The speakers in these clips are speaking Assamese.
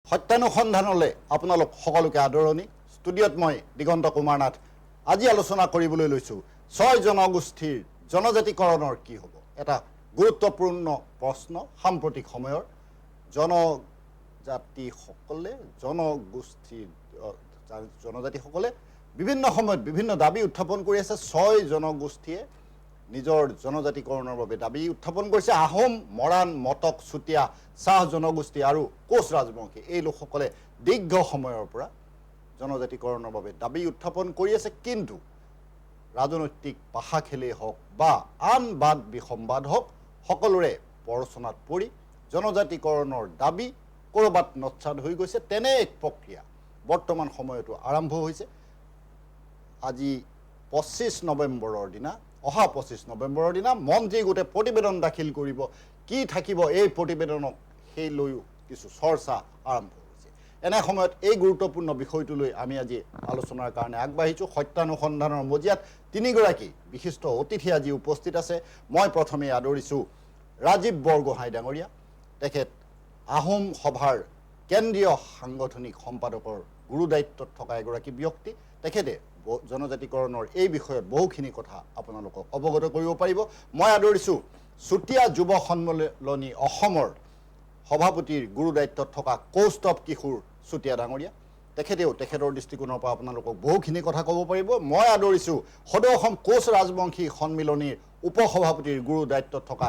সত্যানুসন্ধানলৈ আপোনালোক সকলোকে আদৰণি। ষ্টুডিঅ'ত মই দিগন্ত কুমাৰ নাথ। আজি আলোচনা কৰিবলৈ লৈছোঁ 6 জনগোষ্ঠীৰ জনজাতিকৰণৰ কি হ'ব। এটা গুৰুত্বপূৰ্ণ প্ৰশ্ন। সাম্প্ৰতিক সময়ৰ জনজাতিসকলে বিভিন্ন সময়ত বিভিন্ন দাবী উত্থাপন কৰি আছে। 6 জনগোষ্ঠীয়ে নিজৰ জনজাতিকৰণৰ বাবে দাবী উত্থাপন কৰিছে। আহোম, মৰাণ, মটক, চুতীয়া, চাহ জনগোষ্ঠী আৰু কোচ ৰাজবংশী এই লোকসকলে দীৰ্ঘ সময়ৰ পৰা জনজাতিকৰণৰ বাবে দাবী উত্থাপন কৰি আছে। কিন্তু ৰাজনৈতিক পাশা খেলেই হওক বা আন বাদ বিসম্বাদ হওক, সকলোৰে প্ৰৰোচনাত পৰি জনজাতিকৰণৰ দাবী ক'ৰবাত নচ্ছাদ হৈ গৈছে। তেনে এক প্ৰক্ৰিয়া বৰ্তমান সময়তো আৰম্ভ হৈছে। আজি 25 নৱেম্বৰৰ দিনা, অহা 25 নৱেম্বৰৰ দিনা মন্ত্ৰী গোটে প্ৰতিবেদন দাখিল কৰিব। কি থাকিব এই প্ৰতিবেদনক সেই লৈও কিছু চৰ্চা আৰম্ভ হৈছে। এনে সময়ত এই গুৰুত্বপূৰ্ণ বিষয়টো লৈ আমি আজি আলোচনাৰ কাৰণে আগবাঢ়িছোঁ। সত্যানুসন্ধানৰ মজিয়াত 3গৰাকী বিশিষ্ট অতিথি আজি উপস্থিত আছে। মই প্ৰথমে আদৰিছোঁ ৰাজীৱ বৰগোহাঁই ডাঙৰীয়া। তেখেত আহোম সভাৰ কেন্দ্ৰীয় সাংগঠনিক সম্পাদকৰ গুৰু দায়িত্বত থকা এগৰাকী ব্যক্তি। তেখেতে জনজাতিকৰণৰ এই বিষয়ত বহুখিনি কথা আপোনালোকক অৱগত কৰিব পাৰিব। মই আদৰিছোঁ চুতীয়া যুৱ সন্মিলনী অসমৰ সভাপতিৰ গুৰু দায়িত্বত থকা কৌস্তৱ কিশোৰ চুতীয়া ডাঙৰীয়া। তেখেতেও তেখেতৰ দৃষ্টিকোণৰ পৰা আপোনালোকক বহুখিনি কথা ক'ব পাৰিব। মই আদৰিছোঁ সদৌ অসম কোচ ৰাজবংশী সন্মিলনীৰ উপসভাপতিৰ গুৰু দায়িত্বত থকা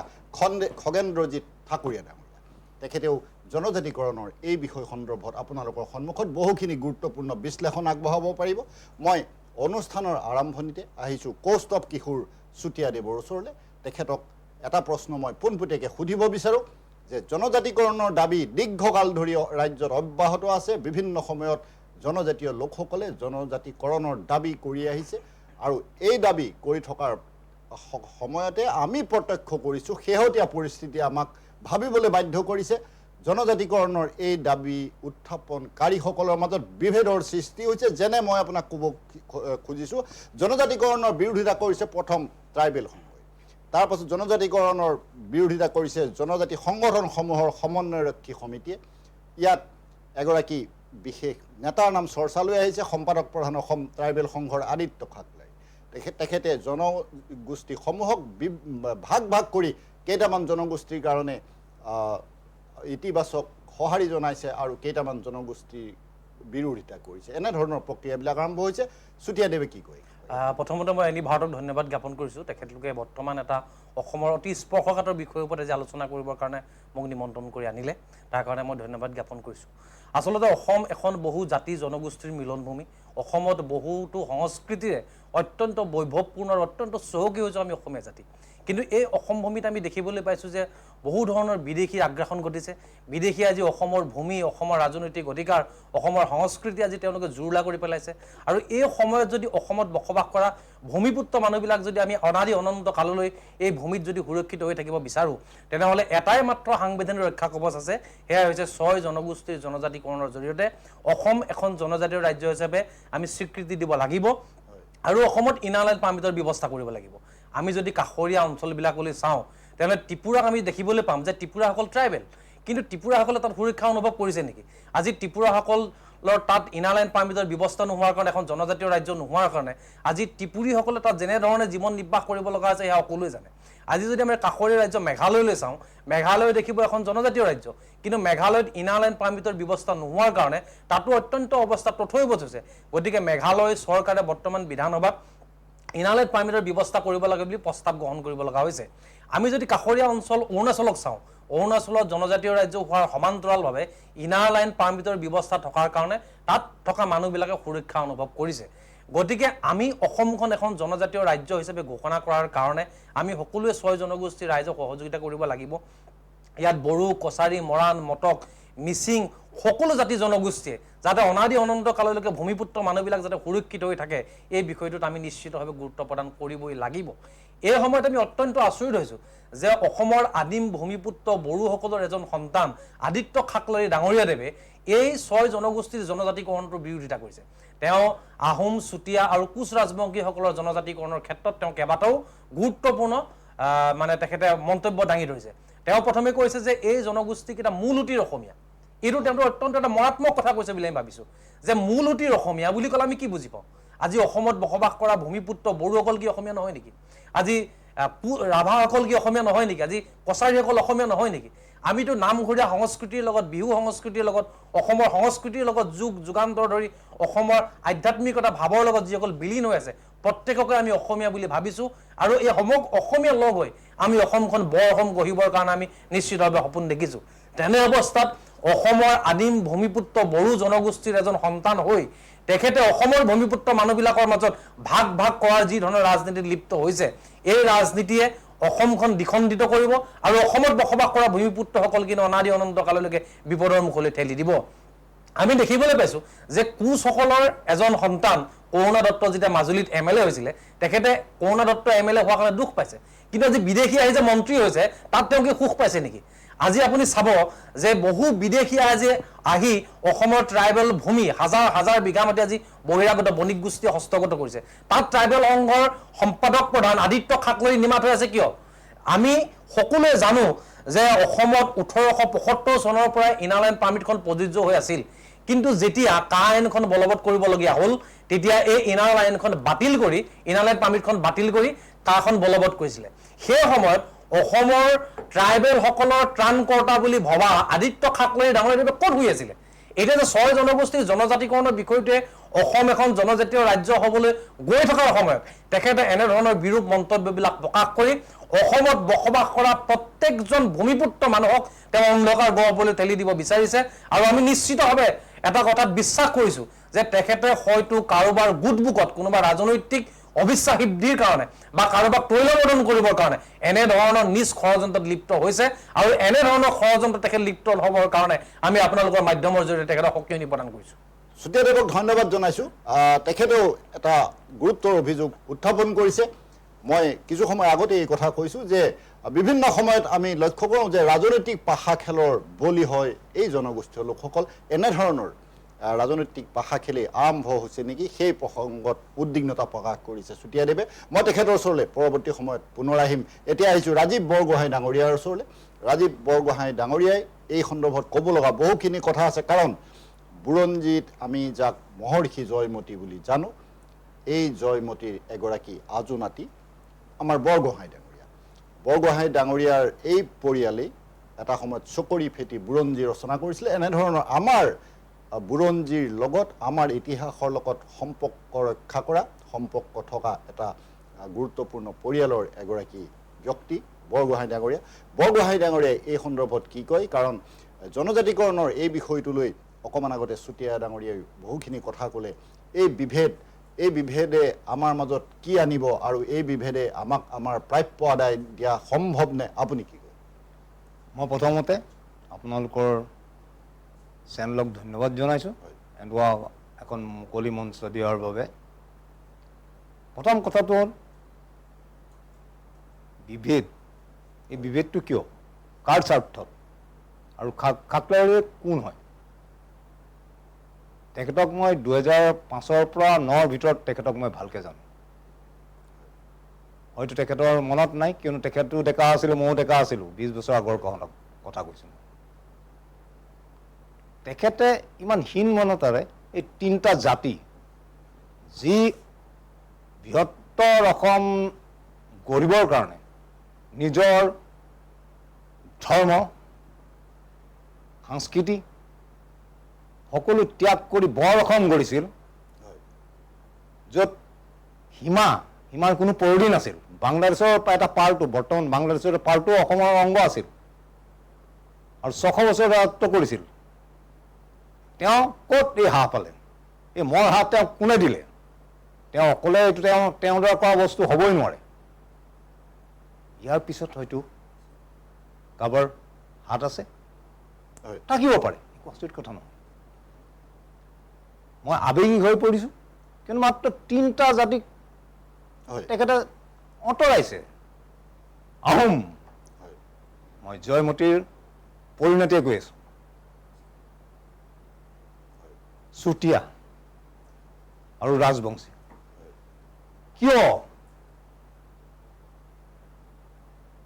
খগেন্দ্ৰজিৎ ঠাকুৰীয়া ডাঙৰীয়া। তেখেতেও জনজাতিকৰণৰ এই বিষয় সন্দৰ্ভত আপোনালোকৰ সন্মুখত বহুখিনি গুৰুত্বপূৰ্ণ বিশ্লেষণ আগবঢ়াব পাৰিব। মই অনুষ্ঠানৰ আৰম্ভণিতে আহিছোঁ কৌস্তৱ কিশোৰ চুতীয়াদেৱৰ ওচৰলৈ। তেখেতক এটা প্ৰশ্ন মই পোনপটীয়াকৈ সুধিব বিচাৰোঁ যে জনজাতিকৰণৰ দাবী দীৰ্ঘকাল ধৰি ৰাজ্যত অব্যাহত আছে। বিভিন্ন সময়ত জনজাতীয় লোকসকলে জনজাতিকৰণৰ দাবী কৰি আহিছে আৰু এই দাবী কৰি থকাৰ সময়তে আমি প্ৰত্যক্ষ কৰিছোঁ শেহতীয়া পৰিস্থিতি আমাক ভাবিবলৈ বাধ্য কৰিছে। জনজাতিকৰণৰ এই দাবী উত্থাপনকাৰীসকলৰ মাজত বিভেদৰ সৃষ্টি হৈছে। যেনে মই আপোনাক ক'ব খুজিছোঁ, জনজাতিকৰণৰ বিৰোধিতা কৰিছে প্ৰথম ট্ৰাইবেল সংঘই, তাৰপাছত জনজাতিকৰণৰ বিৰোধিতা কৰিছে জনজাতি সংগঠনসমূহৰ সমন্বয়ৰক্ষী সমিতিয়ে। ইয়াত এগৰাকী বিশেষ নেতাৰ নাম চৰ্চালৈ আহিছে, সম্পাদক প্ৰধান অসম ট্ৰাইবেল সংঘৰ আদিত্য খাকলাই। তেখেতে জনগোষ্ঠীসমূহক ভাগ ভাগ কৰি কেইটামান জনগোষ্ঠীৰ কাৰণে ইতিবাচক সঁহাৰি জনাইছে আৰু কেইটামান জনগোষ্ঠীৰ বিৰোধিতা কৰিছে। এনেধৰণৰ প্ৰক্ৰিয়াবিলাক আৰম্ভ হৈছে। চুতীয়াদেৱে কি কয়? প্ৰথমতে মই এনি ভাৰতক ধন্যবাদ জ্ঞাপন কৰিছোঁ। তেখেতলোকে বৰ্তমান এটা অসমৰ অতি স্পৰ্শকাতৰ বিষয়ৰ ওপৰত আজি আলোচনা কৰিবৰ কাৰণে মোক নিমন্ত্ৰণ কৰি আনিলে, তাৰ কাৰণে মই ধন্যবাদ জ্ঞাপন কৰিছোঁ। আচলতে অসম এখন বহু জাতি জনগোষ্ঠীৰ মিলনভূমি। অসমত বহুতো সংস্কৃতিৰে অত্যন্ত বৈভৱপূৰ্ণ আৰু অত্যন্ত চহকী হৈছে আমি অসমীয়া জাতি। কিন্তু এই অসম ভূমিত আমি দেখিবলৈ পাইছোঁ যে বহু ধৰণৰ বিদেশী আগ্ৰাসন ঘটিছে। বিদেশী আজি অসমৰ ভূমি, অসমৰ ৰাজনৈতিক অধিকাৰ, অসমৰ সংস্কৃতি আজি তেওঁলোকে জুৰুলা কৰি পেলাইছে। আৰু এই সময়ত যদি অসমত বসবাস কৰা ভূমিপুত্ৰ মানুহবিলাক যদি আমি অনাদি অনন্ত কাললৈ এই ভূমিত যদি সুৰক্ষিত হৈ থাকিব বিচাৰোঁ, তেনেহ'লে এটাই মাত্ৰ সাংবিধানিক ৰক্ষা কৱচ আছে, সেয়া হৈছে 6 জনগোষ্ঠীৰ জনজাতিকৰণৰ জৰিয়তে অসম এখন জনজাতীয় ৰাজ্য হিচাপে আমি স্বীকৃতি দিব লাগিব আৰু অসমত ইনাৰ লাইন পাৰ্মিটৰ ব্যৱস্থা কৰিব লাগিব। আমি যদি কাষৰীয়া অঞ্চলবিলাকলৈ চাওঁ, তেনেহ'লে ত্ৰিপুৰাক আমি দেখিবলৈ পাম যে ত্ৰিপুৰাসকল ট্ৰাইবেল, কিন্তু ত্ৰিপুৰাসকলে তাত সুৰক্ষা অনুভৱ কৰিছে নেকি? আজি ত্ৰিপুৰাসকলৰ তাত ইনাৰ লাইন পাৰ্মিটৰ ব্যৱস্থা নোহোৱাৰ কাৰণে, এখন জনজাতীয় ৰাজ্য নোহোৱাৰ কাৰণে আজি ত্ৰিপুৰীসকলে তাত যেনেধৰণে জীৱন নিৰ্বাহ কৰিব লগা আছে সেয়া সকলোৱে জানে। আজি যদি আমি কাষৰীয়া ৰাজ্য মেঘালয়লৈ চাওঁ, মেঘালয় দেখিব এখন জনজাতীয় ৰাজ্য, কিন্তু মেঘালয়ত ইনাৰ লাইন পাৰ্মিটৰ ব্যৱস্থা নোহোৱাৰ কাৰণে তাতো অত্যন্ত অৱস্থা তথৈবচ হৈছে। গতিকে মেঘালয় চৰকাৰে বৰ্তমান বিধানসভাত ইনাৰ লাইন পাৰ্মিটৰ ব্যৱস্থা কৰিব লাগে বুলি প্ৰস্তাৱ গ্ৰহণ কৰিব লগা হৈছে। আমি যদি কাষৰীয়া অঞ্চল অৰুণাচলক চাওঁ, অৰুণাচলত জনজাতীয় ৰাজ্য হোৱাৰ সমান্তৰালভাৱে ইনাৰ লাইন পাৰ্মিটৰ ব্যৱস্থা থকাৰ কাৰণে তাত থকা মানুহবিলাকে সুৰক্ষা অনুভৱ কৰিছে। গতিকে আমি অসমখন এখন জনজাতীয় ৰাজ্য হিচাপে ঘোষণা কৰাৰ কাৰণে আমি সকলোৱে 6 জনগোষ্ঠীৰ ৰাইজক সহযোগিতা কৰিব লাগিব। ইয়াত বড়ো, কছাৰী, মৰাণ, মটক, মিচিং সকলো জাতি জনগোষ্ঠীয়ে যাতে অনাদি অনন্ত কাললৈকে ভূমিপুত্ৰ মানুহবিলাক যাতে সুৰক্ষিত হৈ থাকে, এই বিষয়টোত আমি নিশ্চিতভাৱে গুৰুত্ব প্ৰদান কৰিবই লাগিব। এই সময়ত আমি অত্যন্ত আচৰিত হৈছোঁ যে অসমৰ আদিম ভূমিপুত্ৰ বড়োসকলৰ এজন সন্তান আদিত্য খাকলাই ডাঙৰীয়াদেৱে এই 6 জনগোষ্ঠীৰ জনজাতিকৰণটোৰ বিৰোধিতা কৰিছে। তেওঁ আহোম, চুতীয়া আৰু কোচ ৰাজবংশীসকলৰ জনজাতিকৰণৰ ক্ষেত্ৰত তেওঁ কেইবাটাও গুৰুত্বপূৰ্ণ তেখেতে মন্তব্য দাঙি ধৰিছে। তেওঁ প্ৰথমে কৈছে যে এই জনগোষ্ঠীকেইটা মূল অসমীয়া, এইটো তেওঁলোকে অত্যন্ত এটা মাৰাত্মক কথা কৈছে বুলি আমি ভাবিছোঁ যে মূল সুঁতিৰ অসমীয়া বুলি ক'লে আমি কি বুজি পাওঁ আজি অসমত বসবাস কৰা ভূমিপুত্ৰ বড়োসকল কি অসমীয়া নহয় নেকি আজি ৰাভাসকল কি অসমীয়া নহয় নেকি আজি কছাৰীসকল অসমীয়া নহয় নেকি আমিতো নামঘৰীয়া সংস্কৃতিৰ লগত বিহু সংস্কৃতিৰ লগত অসমৰ সংস্কৃতিৰ লগত যুগ যুগান্তৰ ধৰি অসমৰ আধ্যাত্মিকতা ভাৱৰ লগত যিসকল বিলীন হৈ আছে প্ৰত্যেককে আমি অসমীয়া বুলি ভাবিছোঁ আৰু এই অসমীয়া লগ হৈ আমি অসমখন বৰ অসম গঢ়িবৰ কাৰণে আমি নিশ্চিতভাৱে সপোন দেখিছোঁ তেনে অৱস্থাত অসমৰ আদিম ভূমিপুত্ৰ বড়ো জনগোষ্ঠীৰ এজন সন্তান হৈ তেখেতে অসমৰ ভূমিপুত্ৰ মানুহবিলাকৰ মাজত ভাগ ভাগ কৰাৰ যি ধৰণৰ ৰাজনীতিত লিপ্ত হৈছে এই ৰাজনীতিয়ে অসমখন দ্বিখণ্ডিত কৰিব আৰু অসমত বসবাস কৰা ভূমিপুত্ৰসকল কিন্তু অনাদি অনন্ত কাললৈকে বিপদৰ মুখলৈ ঠেলি দিব আমি দেখিবলৈ পাইছোঁ যে কোচসকলৰ এজন সন্তান কৰোণা দত্ত যেতিয়া মাজুলীত MLA হৈছিলে তেখেতে কৰোণা দত্ত MLA হোৱাৰ কাৰণে দুখ পাইছে কিন্তু আজি বিদেশী আহি যে মন্ত্ৰী হৈছে তাত তেওঁ কি সুখ পাইছে নেকি আজি আপুনি চাব যে বহু বিদেশী আজি আহি অসমৰ ট্ৰাইবেল ভূমি হাজাৰ হাজাৰ বিঘা মাটি আজি বহিৰাগত বণিক গোষ্ঠীয়ে হস্তগত কৰিছে তাত ট্ৰাইবেল সংঘৰ সম্পাদক প্ৰধান আদিত্য খাকলৰি নিমাত হৈ আছে কিয় আমি সকলোৱে জানো যে অসমত 1875 চনৰ পৰা ইনাৰলাইন পাৰ্মিটখন প্ৰযোজ্য হৈ আছিল কিন্তু যেতিয়া কা আইনখন বলবৎ কৰিবলগীয়া হ'ল তেতিয়া এই ইনাৰ লাইনখন বাতিল কৰি ইনাৰলাইন পাৰ্মিটখন বাতিল কৰি কাখন বলবৎ কৰিছিলে সেই সময়ত অসমৰ ট্ৰাইবেল সকলৰ ত্ৰাণকৰ্তা বুলি ভবা আদিত্য খাকলৰি ডাঙৰীয়া ক'ত হৈ আছিলে এটা যে ছয় জনগোষ্ঠীৰ জনজাতিকৰণৰ বিষয়টোৱে অসম এখন জনজাতীয় ৰাজ্য হ'বলৈ গৈ থকাৰ সময়ত তেখেতে এনে ধৰণৰ বিৰূপ মন্তব্যবিলাক প্ৰকাশ কৰি অসমত বসবাস কৰা প্ৰত্যেকজন ভূমিপুত্ৰ মানুহক তেওঁ অন্ধকাৰ গহ্বৰলৈ ঠেলি দিব বিচাৰিছে আৰু আমি নিশ্চিতভাৱে এটা কথাত বিশ্বাস কৰিছোঁ যে তেখেতে হয়তো কাৰোবাৰ গুটবুকত কোনোবা ৰাজনৈতিক অবিশ্বাস সিদ্ধিৰ কাৰণে বা কাৰোবাক তৈলবৰ্ধন কৰিবৰ কাৰণে এনে ধৰণৰ নিজ ষড়যন্ত্ৰত লিপ্ত হৈছে আৰু এনে ধৰণৰ ষড়যন্ত্ৰ তেখেত লিপ্ত হ'বৰ কাৰণে আমি আপোনালোকৰ মাধ্যমৰ জৰিয়তে তেখেতক সক্ৰিয় প্ৰদান কৰিছোঁ চুতীয়াদেৱক ধন্যবাদ জনাইছোঁ তেখেতেও এটা গুৰুত্বৰ অভিযোগ উত্থাপন কৰিছে মই কিছু সময় আগতে এই কথা কৈছোঁ যে বিভিন্ন সময়ত আমি লক্ষ্য কৰোঁ যে ৰাজনৈতিক পাশা খেলৰ বলি হয় এই জনগোষ্ঠীয় লোকসকল এনেধৰণৰ ৰাজনৈতিক পাশা খেলি আৰম্ভ হৈছে নেকি সেই প্ৰসংগত উদ্বিগ্নতা প্ৰকাশ কৰিছে চুতীয়াদেৱে মই তেখেতৰ ওচৰলৈ পৰৱৰ্তী সময়ত পুনৰ আহিম এতিয়া আহিছোঁ ৰাজীৱ বৰগোহাঁই ডাঙৰীয়াৰ ওচৰলৈ ৰাজীৱ বৰগোহাঁই ডাঙৰীয়াই এই সন্দৰ্ভত ক'ব লগা বহুখিনি কথা আছে কাৰণ বুৰঞ্জীত আমি যাক মহৰ্ষি জয়মতী বুলি জানো এই জয়মতীৰ এগৰাকী আজু নাতি আমাৰ বৰগোহাঁই ডাঙৰীয়াৰ এই পৰিয়ালেই এটা সময়ত চকৰি ফেটি বুৰঞ্জী ৰচনা কৰিছিলে এনেধৰণৰ আমাৰ বুৰঞ্জীৰ লগত আমাৰ ইতিহাসৰ লগত সম্পৰ্ক ৰক্ষা কৰা সম্পৰ্ক থকা এটা গুৰুত্বপূৰ্ণ পৰিয়ালৰ এগৰাকী ব্যক্তি বৰগোহাঁই ডাঙৰীয়াই এই সন্দৰ্ভত কি কয় কাৰণ জনজাতিকৰণৰ এই বিষয়টোলৈ অকণমান আগতে চুতীয়া ডাঙৰীয়াই বহুখিনি কথা ক'লে এই বিভেদে আমাৰ মাজত কি আনিব আৰু এই বিভেদে আমাক আমাৰ প্ৰাপ্য আদায় দিয়া সম্ভৱ নে আপুনি কি কয় মই প্ৰথমতে আপোনালোকৰ চেনেলক ধন্যবাদ জনাইছোঁ এনেকুৱা এখন মুকলি মঞ্চ দিয়াৰ বাবে প্ৰথম কথাটো হ'ল বিভেদ এই বিভেদটো কিয় কাৰ স্বাৰ্থত আৰু খাকলৰি কোন হয় তেখেতক মই 2005 পৰা 9ৰ ভিতৰত তেখেতক মই ভালকৈ জানো হয়তো তেখেতৰ মনত নাই কিয়নো তেখেতো ডেকা আছিলোঁ ময়ো ডেকা আছিলোঁ 20 বছৰ আগৰ কথা কৈছোঁ তেখেতে ইমান হীন মনতাৰে এই তিনিটা জাতি যি বৃহত্তৰ অসম গঢ়িবৰ কাৰণে নিজৰ ধৰ্ম সংস্কৃতি সকলো ত্যাগ কৰি বৰ অসম গঢ়িছিল য'ত সীমাৰ কোনো পৰিধি নাছিল বাংলাদেশৰ এটা পাৰ্টো বৰ্তমান বাংলাদেশৰ পাৰ্টো অসমৰ অংগ আছিল আৰু 600 বছৰ ৰাজত্ব কৰিছিল তেওঁ ক'ত এই হাঁহ পালে এই মোৰ হাঁহ তেওঁ কোনে দিলে তেওঁ অকলে এইটো তেওঁ দ্বাৰা কৰা বস্তু হ'বই নোৱাৰে ইয়াৰ পিছত হয়তো কাৰোবাৰ হাত আছে থাকিব পাৰে আচৰিত কথা নহয় মই আৱেগিক হৈ পৰিছোঁ কিন্তু মাত্ৰ 3টা জাতিক তেখেতে আঁতৰাইছে আহোম মই জয়মতীৰ পৰিণতিয়ে কৈ আছোঁ চুতীয়া আৰু ৰাজবংশী কিয়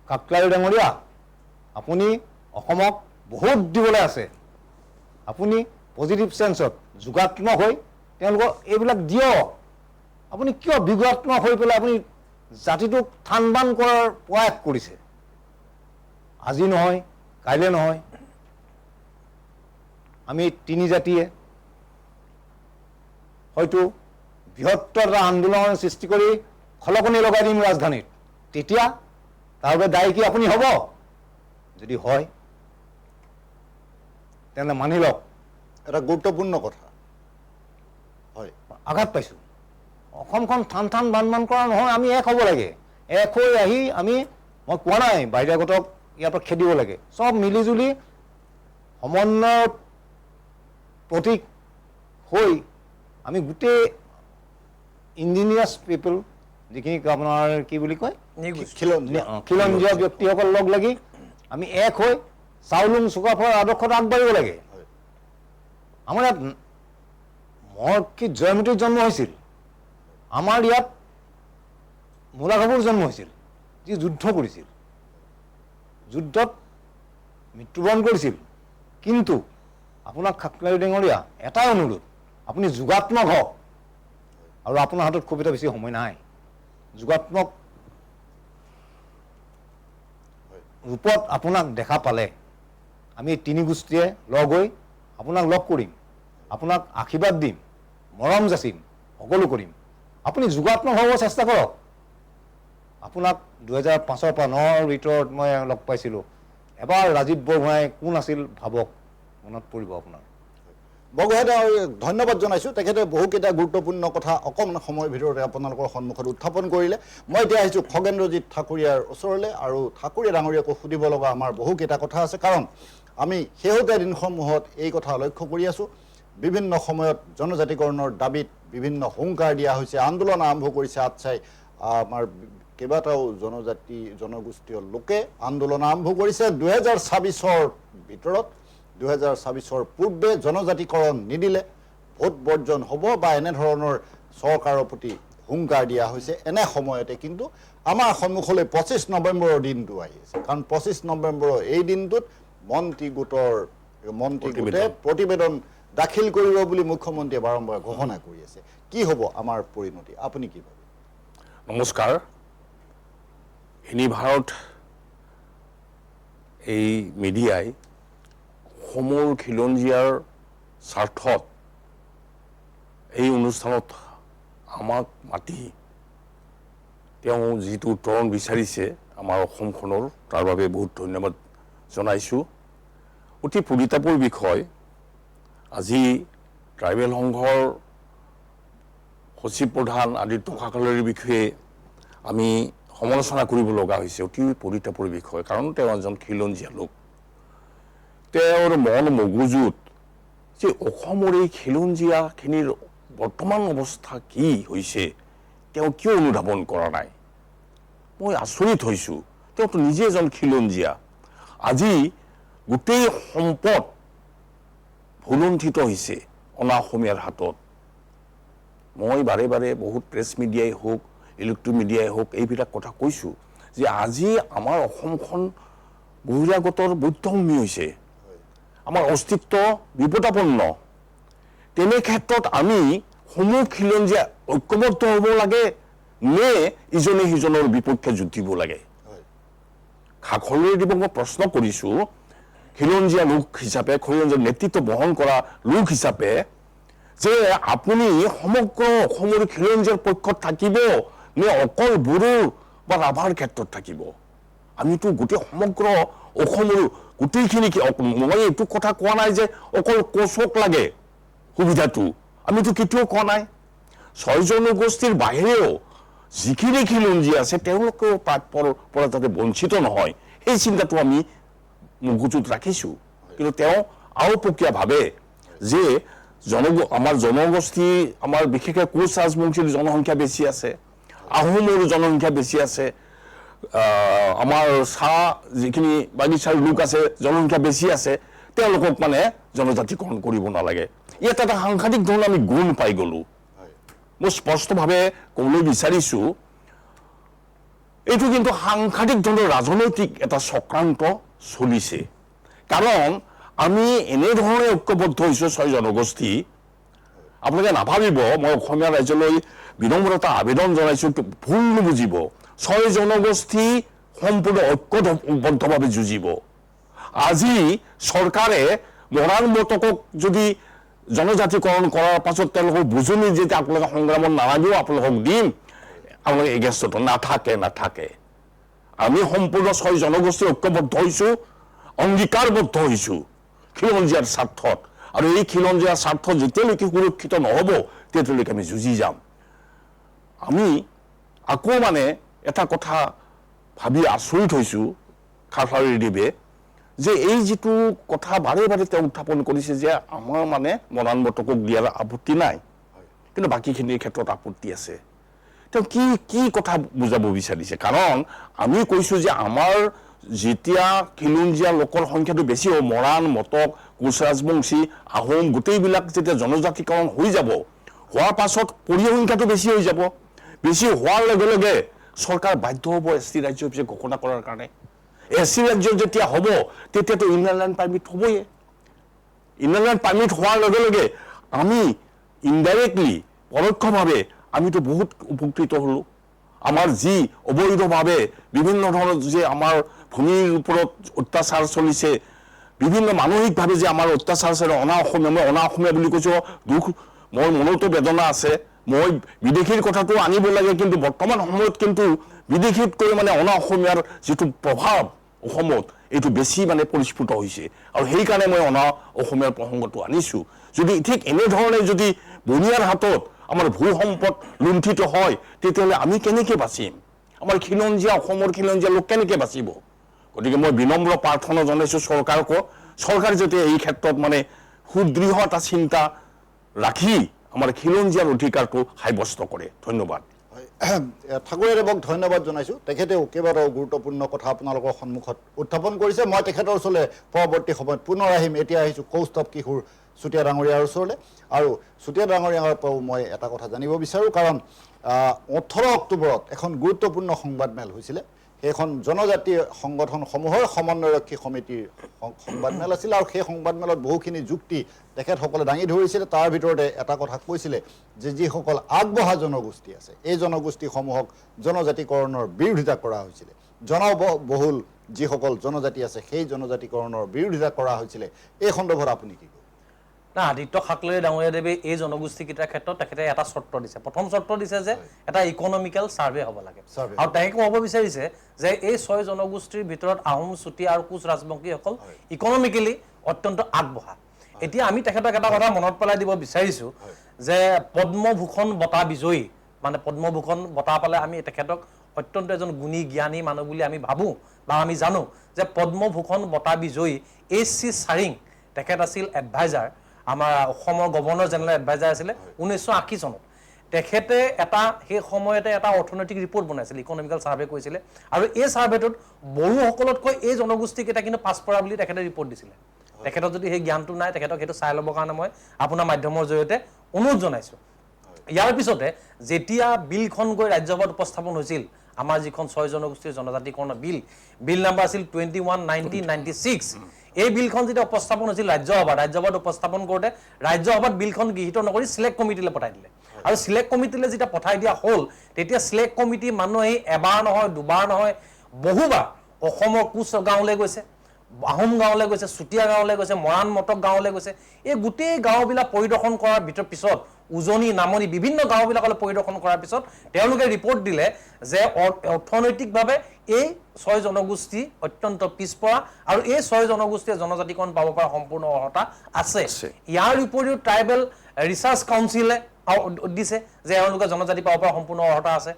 খাকলৰি ডাঙৰীয়া আপুনি অসমক বহুত দিবলৈ আছে আপুনি পজিটিভ চেঞ্চত যোগাত্মক হৈ তেওঁলোকক এইবিলাক দিয়ক। আপুনি কিয় বিগতাত্মক হৈ পেলাই আপুনি জাতিটোক থান বান কৰাৰ প্ৰয়াস কৰিছে? আজি নহয়, কাইলৈ নহয়, আমি তিনি জাতিয়ে হয়তো বৃহত্তৰ এটা আন্দোলনৰ সৃষ্টি কৰি খলকনি লগাই দিম ৰাজধানীত। তেতিয়া তাৰ বাবে দায়ী কি আপুনি হ'ব? যদি হয় তেনেহ'লে মানি লওক। এটা গুৰুত্বপূৰ্ণ কথা। হয়, আঘাত পাইছোঁ। অসমখন থান থান বান বান কৰা নহয়, আমি এক হ'ব লাগে। এক হৈ আহি আমি, মই কোৱা নাই বাহিৰাগতক ইয়াৰ পৰা খেদিব লাগে, চব মিলিজুলি সমন্বয়ৰ প্ৰতীক হৈ আমি গোটেই ইঞ্জিনিয়াৰ্ছ পিপল, যিখিনি আপোনাৰ কি বুলি কয় খিলঞ্জীয়া ব্যক্তিসকল লগ লাগি আমি এক হৈ চাউলুং চুকাফাৰ আদৰ্শত আগবাঢ়িব লাগে। আমাৰ ইয়াত কি জয়মতীৰ জন্ম হৈছিল, আমাৰ ইয়াত মূলাঘাবুৰ জন্ম হৈছিল, যি যুদ্ধ কৰিছিল, যুদ্ধত মৃত্যুবৰণ কৰিছিল। কিন্তু আপোনাক খাকলাৰি ডেঙৰীয়া এটাই অনুৰোধ, আপুনি যোগাত্মক হওক। আৰু আপোনাৰ হাতত খুব এটা বেছি সময় নাই। যোগাত্মক ৰূপত আপোনাক দেখা পালে আমি তিনি গোষ্ঠীয়ে লগ হৈ আপোনাক লগ কৰিম, আপোনাক আশীৰ্বাদ দিম, মৰম যাচিম, সকলো কৰিম। আপুনি যোগাত্মক হ'ব চেষ্টা কৰক। আপোনাক 2005 পৰা 9ৰ ভিতৰত মই লগ পাইছিলোঁ। এবাৰ ৰাজীৱ বৰগোহাঁই কোন আছিল ভাবক, মনত পৰিব আপোনাৰ। বৰগোহাঁই ধন্যবাদ জনাইছোঁ। তেখেতে বহুকেইটা গুৰুত্বপূৰ্ণ কথা অকণমান সময়ৰ ভিতৰতে আপোনালোকৰ সন্মুখত উত্থাপন কৰিলে। মই এতিয়া আহিছোঁ খগেন্দ্ৰজিৎ ঠাকুৰীয়াৰ ওচৰলৈ, আৰু ঠাকুৰীয়া ডাঙৰীয়াকো সুধিব লগা আমাৰ বহুকেইটা কথা আছে। কাৰণ আমি শেহতীয়া দিনসমূহত এই কথা লক্ষ্য কৰি আছোঁ, বিভিন্ন সময়ত জনজাতিকৰণৰ দাবীত বিভিন্ন হুংকাৰ দিয়া হৈছে, আন্দোলন আৰম্ভ কৰিছে আটচাই। আমাৰ কেইবাটাও জনগোষ্ঠীয় লোকে আন্দোলন আৰম্ভ কৰিছে। 2026ৰ ভিতৰত, 2026ৰ পূৰ্বে জনজাতিকৰণ নিদিলে ভোট বৰ্জন হ'ব বা এনেধৰণৰ চৰকাৰৰ প্ৰতি হুংকাৰ দিয়া হৈছে। এনে সময়তে কিন্তু আমাৰ সন্মুখলৈ 25 নৱেম্বৰৰ দিনটো আহি আছে। কাৰণ 25 নৱেম্বৰৰ এই দিনটোত মন্ত্ৰী গোটে প্ৰতিবেদন দাখিল কৰিব বুলি মুখ্যমন্ত্ৰীয়ে বাৰম্বাৰ ঘোষণা কৰি আছে। কি হ'ব আমাৰ পৰিণতি, আপুনি কি ভাবে? নমস্কাৰ। এনি ভাৰত এই মিডিয়াই অসমৰ খিলঞ্জীয়াৰ স্বাৰ্থত এই অনুষ্ঠানত আমাক মাতি তেওঁ যিটো উত্তৰণ বিচাৰিছে আমাৰ অসমখনৰ, তাৰ বাবে বহুত ধন্যবাদ জনাইছোঁ। অতি পৰিতাপৰ বিষয়, আজি ট্ৰাইবেল সংঘৰ সচিব প্ৰধান আদিত্য খাকলাৰিৰ বিষয়ে আমি সমালোচনা কৰিব লগা হৈছে। অতি পৰিতাপৰ বিষয়, কাৰণ তেওঁ এজন খিলঞ্জীয়া লোক। তেওঁৰ মন মগজুত যে অসমৰ এই খিলঞ্জীয়াখিনিৰ বৰ্তমান অৱস্থা কি হৈছে তেওঁ কিয় অনুধাৱন কৰা নাই, মই আচৰিত হৈছোঁ। তেওঁতো নিজে এজন খিলঞ্জীয়া। আজি গোটেই সম্পদ ভুলুণ্ঠিত হৈছে অনা অসমীয়াৰ হাতত। মই বাৰে বাৰে বহুত প্ৰেছ মিডিয়াই হওক, ইলেক্ট্ৰনিক মিডিয়াই হওক, এইবিলাক কথা কৈছোঁ যে আজি আমাৰ অসমখন বহিৰাগতৰ বৈধভূমি হৈছে, আমাৰ অস্তিত্ব বিপদাপন্ন। তেনে ক্ষেত্ৰত আমি সমূহ খিলঞ্জীয়া ঐক্যবদ্ধ হ'ব লাগে নে ইজনে সিজনৰ বিপক্ষে যুঁজিব লাগে? খাকলাৰিক মই প্ৰশ্ন কৰিছোঁ, খিলঞ্জীয়া লোক হিচাপে, খিলঞ্জীয়া নেতৃত্ব বহন কৰা লোক হিচাপে, যে আপুনি সমগ্ৰ অসমৰ খিলঞ্জীয়াৰ পক্ষত থাকিব নে অকল বড়ো বা ৰাভাৰ ক্ষেত্ৰত থাকিব? আমিতো গোটেই সমগ্ৰ অসমৰ গোটেইখিনি, মই এইটো কথা কোৱা নাই যে অকল কোচক লাগে সুবিধাটো, আমিতো কেতিয়াও কোৱা নাই। 6 জনগোষ্ঠীৰ বাহিৰেও যিখিনি খিলঞ্জীয়া আছে তেওঁলোকেও প্ৰাপ্যৰ পৰা যাতে বঞ্চিত নহয়, সেই চিন্তাটো আমি মগজুত ৰাখিছোঁ। কিন্তু তেওঁ আওপকীয়াভাৱে যে আমাৰ জনগোষ্ঠী, আমাৰ বিশেষকৈ কোচ ৰাজবংশীৰ জনসংখ্যা বেছি আছে, আহোমৰ জনসংখ্যা বেছি আছে, আমাৰ চাহ যিখিনি বাগিচাৰ লোক আছে জনসংখ্যা বেছি আছে, তেওঁলোকক মানে জনজাতিকৰণ কৰিব নালাগে। ইয়াত এটা সাংঘাতিক ধৰণৰ আমি গুণ পাই গ'লোঁ। মই স্পষ্টভাৱে ক'বলৈ বিচাৰিছোঁ, এইটো কিন্তু সাংঘাতিক ধৰণৰ ৰাজনৈতিক এটা চক্ৰান্ত চলিছে। কাৰণ আমি এনেধৰণে ঐক্যবদ্ধ হৈছোঁ 6 জনগোষ্ঠী। আপোনালোকে নাভাবিব, মই অসমীয়া ৰাইজলৈ বিনম্ৰতা আবেদন জনাইছোঁ, ভুল নুবুজিব। 6 জনগোষ্ঠী সম্পূৰ্ণ ঐক্যবদ্ধভাৱে যুঁজিব। আজি চৰকাৰে মৰাণ মটকক যদি জনজাতিকৰণ কৰাৰ পাছত তেওঁলোকক বুজনি যেতিয়া আপোনালোকে সংগ্ৰামত নালাগিব, আপোনালোকক দিম, আপোনালোকে এগেইনষ্টত নাথাকে। আমি সম্পূৰ্ণ 6 জনগোষ্ঠী ঐক্যবদ্ধ হৈছোঁ, অংগীকাৰবদ্ধ হৈছোঁ খিলঞ্জীয়াৰ স্বাৰ্থত। আৰু এই খিলঞ্জীয়াৰ স্বাৰ্থ যেতিয়ালৈকে সুৰক্ষিত নহ'ব তেতিয়ালৈকে আমি যুঁজি যাম। আমি আকৌ মানে এটা কথা ভাবি আচৰিত হৈছোঁ খাৰফাৰীদেৱে, যে এই যিটো কথা বাৰে বাৰে তেওঁ উত্থাপন কৰিছে যে আমাৰ মানে মৰাণ মটকক দিয়াৰ আপত্তি নাই, কিন্তু বাকীখিনিৰ ক্ষেত্ৰত আপত্তি আছে। তেওঁ কি কথা বুজাব বিচাৰিছে? কাৰণ আমি কৈছোঁ যে আমাৰ যেতিয়া খিলঞ্জীয়া লোকৰ সংখ্যাটো বেছি হ'ব, মৰাণ মটক কোচ ৰাজবংশী আহোম গোটেইবিলাক যেতিয়া জনজাতিকৰণ হৈ যাব, হোৱাৰ পাছত পৰিসংখ্যাটো বেছি হৈ যাব। বেছি হোৱাৰ লগে লগে চৰকাৰ বাধ্য হ'ব SC ৰাজ্য হিচাপে ঘোষণা কৰাৰ কাৰণে। SC ৰাজ্য যেতিয়া হ'ব তেতিয়াতো ইনাৰ লাইন পাৰ্মিট হ'বই। ইনাৰ লাইন পাৰ্মিট হোৱাৰ লগে লগে আমি ইনডাইৰেক্টলি পৰোক্ষভাৱে আমিতো বহুত উপকৃত হ'লোঁ। আমাৰ যি অবৈধভাৱে বিভিন্ন ধৰণৰ যে আমাৰ ভূমিৰ ওপৰত অত্যাচাৰ চলিছে, বিভিন্ন মানসিকভাৱে যে আমাৰ অত্যাচাৰ আছে, অনা অসমীয়া বুলি কৈছোঁ, দুখ মোৰ মনতো বেদনা আছে। মই বিদেশীৰ কথাটো আনিব লাগে, কিন্তু বৰ্তমান সময়ত কিন্তু বিদেশীতকৈ মানে অনা অসমীয়াৰ যিটো প্ৰভাৱ অসমত এইটো বেছি মানে পৰিস্ফুট হৈছে। আৰু সেইকাৰণে মই অনা অসমীয়াৰ প্ৰসংগটো আনিছোঁ। যদি ঠিক এনেধৰণে যদি বনিয়াৰ হাতত আমাৰ ভূ সম্পদ লুণ্ঠিত হয়, তেতিয়াহ'লে আমি কেনেকৈ বাচিম? আমাৰ খিলঞ্জীয়া অসমৰ খিলঞ্জীয়া লোক কেনেকৈ বাচিব? গতিকে মই বিনম্ৰ প্ৰাৰ্থনা জনাইছোঁ চৰকাৰকো, চৰকাৰ যাতে এই ক্ষেত্ৰত মানে সুদৃঢ় এটা চিন্তা ৰাখি আমাৰ খিলঞ্জীয়াৰ অধিকাৰটো সাব্যস্ত কৰে। ধন্যবাদ। ঠাকুৰদেৱক ধন্যবাদ জনাইছোঁ। তেখেতেও কেইবাটাও গুৰুত্বপূৰ্ণ কথা আপোনালোকৰ সন্মুখত উত্থাপন কৰিছে। মই তেখেতৰ ওচৰলৈ পৰৱৰ্তী সময়ত পুনৰ আহিম। এতিয়া আহিছোঁ কৌস্তভ কিশোৰ চুতীয়া ডাঙৰীয়াৰ ওচৰলৈ। আৰু চুতীয়া ডাঙৰীয়াৰ পৰাও মই এটা কথা জানিব বিচাৰোঁ, কাৰণ 18 অক্টোবৰত এখন গুৰুত্বপূৰ্ণ সংবাদমেল হৈছিলে। সেইখন জনজাতীয় সংগঠনসমূহৰ সমন্বয়ৰক্ষী সমিতিৰ সংবাদমেল আছিল, আৰু সেই সংবাদমেলত বহুখিনি যুক্তি তেখেতসকলে দাঙি ধৰিছিলে। তাৰ ভিতৰতে এটা কথা কৈছিলে যে যিসকল আগবঢ়া জনগোষ্ঠী আছে, এই জনগোষ্ঠীসমূহক জনজাতিকৰণৰ বিৰোধিতা কৰা হৈছিলে। জনবহুল যিসকল জনজাতি আছে সেই জনজাতিকৰণৰ বিৰোধিতা কৰা হৈছিলে। এই সন্দৰ্ভত আপুনি কি কয়? না, আদিত্য খাকলৈ ডাঙৰীয়াদেৱে এই জনগোষ্ঠীকেইটাৰ ক্ষেত্ৰত তেখেতে এটা চৰ্ত দিছে। প্ৰথম চৰ্ত দিছে যে এটা ইকনমিকেল ছাৰ্ভে হ'ব লাগে, আৰু তেখেতে ক'ব বিচাৰিছে যে এই 6 জনগোষ্ঠীৰ ভিতৰত আহোম, চুতীয়া আৰু কোচ ৰাজবংশীসকল ইকনমিকেলি অত্যন্ত আগবঢ়া। এতিয়া আমি তেখেতক এটা কথা মনত পেলাই দিব বিচাৰিছোঁ যে পদ্মভূষণ বঁটা বিজয়ী, মানে পদ্মভূষণ বঁটা পালে আমি তেখেতক অত্যন্ত এজন গুণী জ্ঞানী মানুহ বুলি আমি ভাবোঁ বা আমি জানো যে পদ্মভূষণ বঁটা বিজয়ী H.C. চাৰিং তেখেত আছিল এডভাইজাৰ, আমাৰ অসমৰ গভৰ্ণৰ জেনেৰেল এডভাইজাৰ আছিলে 1980 চনত। তেখেতে সেই সময়তে এটা অৰ্থনৈতিক ৰিপৰ্ট বনাইছিল, ইকনমিকেল ছাৰ্ভে কৰিছিলে, আৰু এই ছাৰ্ভেটোত বড়োসকলতকৈ এই জনগোষ্ঠীকেইটা কিন্তু পাছ পৰা বুলি তেখেতে ৰিপৰ্ট দিছিলে। তেখেতৰ যদি সেই জ্ঞানটো নাই, তেখেতক সেইটো চাই ল'বৰ কাৰণে মই আপোনাৰ মাধ্যমৰ জৰিয়তে অনুৰোধ জনাইছোঁ। ইয়াৰ পিছতে যেতিয়া বিলখন গৈ ৰাজ্যসভাত উপস্থাপন হৈছিল, আমাৰ যিখন 6 জনগোষ্ঠীৰ জনজাতিকৰণৰ বিল নাম্বাৰ আছিল 21/1996, এই বিলখন যেতিয়া উপস্থাপন হৈছিল ৰাজ্যসভাত উপস্থাপন কৰোঁতে ৰাজ্যসভাত বিলখন গৃহীত নকৰি চিলেক্ট কমিটিলৈ পঠাই দিলে। আৰু চিলেক্ট কমিটিলৈ যেতিয়া পঠাই দিয়া হ'ল, তেতিয়া চিলেক্ট কমিটি মানুহ আহি এবাৰ নহয়, দুবাৰ নহয়, বহুবাৰ অসমৰ কোচ গাঁৱলৈ গৈছে, আহোম গাঁৱলৈ গৈছে, চুতীয়া গাঁৱলৈ গৈছে, মৰাণ মটক গাঁৱলৈ গৈছে। এই গোটেই গাঁওবিলাক পৰিদৰ্শন কৰাৰ পিছত, উজনি নামনি বিভিন্ন গাঁওবিলাকলৈ পৰিদৰ্শন কৰাৰ পিছত তেওঁলোকে ৰিপৰ্ট দিলে যে অৰ্থনৈতিকভাৱে এই 6 জনগোষ্ঠী অত্যন্ত পিছপৰা, আৰু এই 6 জনগোষ্ঠীয়ে জনজাতিকৰণ পাব পৰা সম্পূৰ্ণ অৰ্হতা আছে। ইয়াৰ উপৰিও ট্ৰাইবেল ৰিচাৰ্চ কাউন্সিলে দিছে যে এওঁলোকে জনজাতি পাব পৰা সম্পূৰ্ণ অৰ্হতা আছে।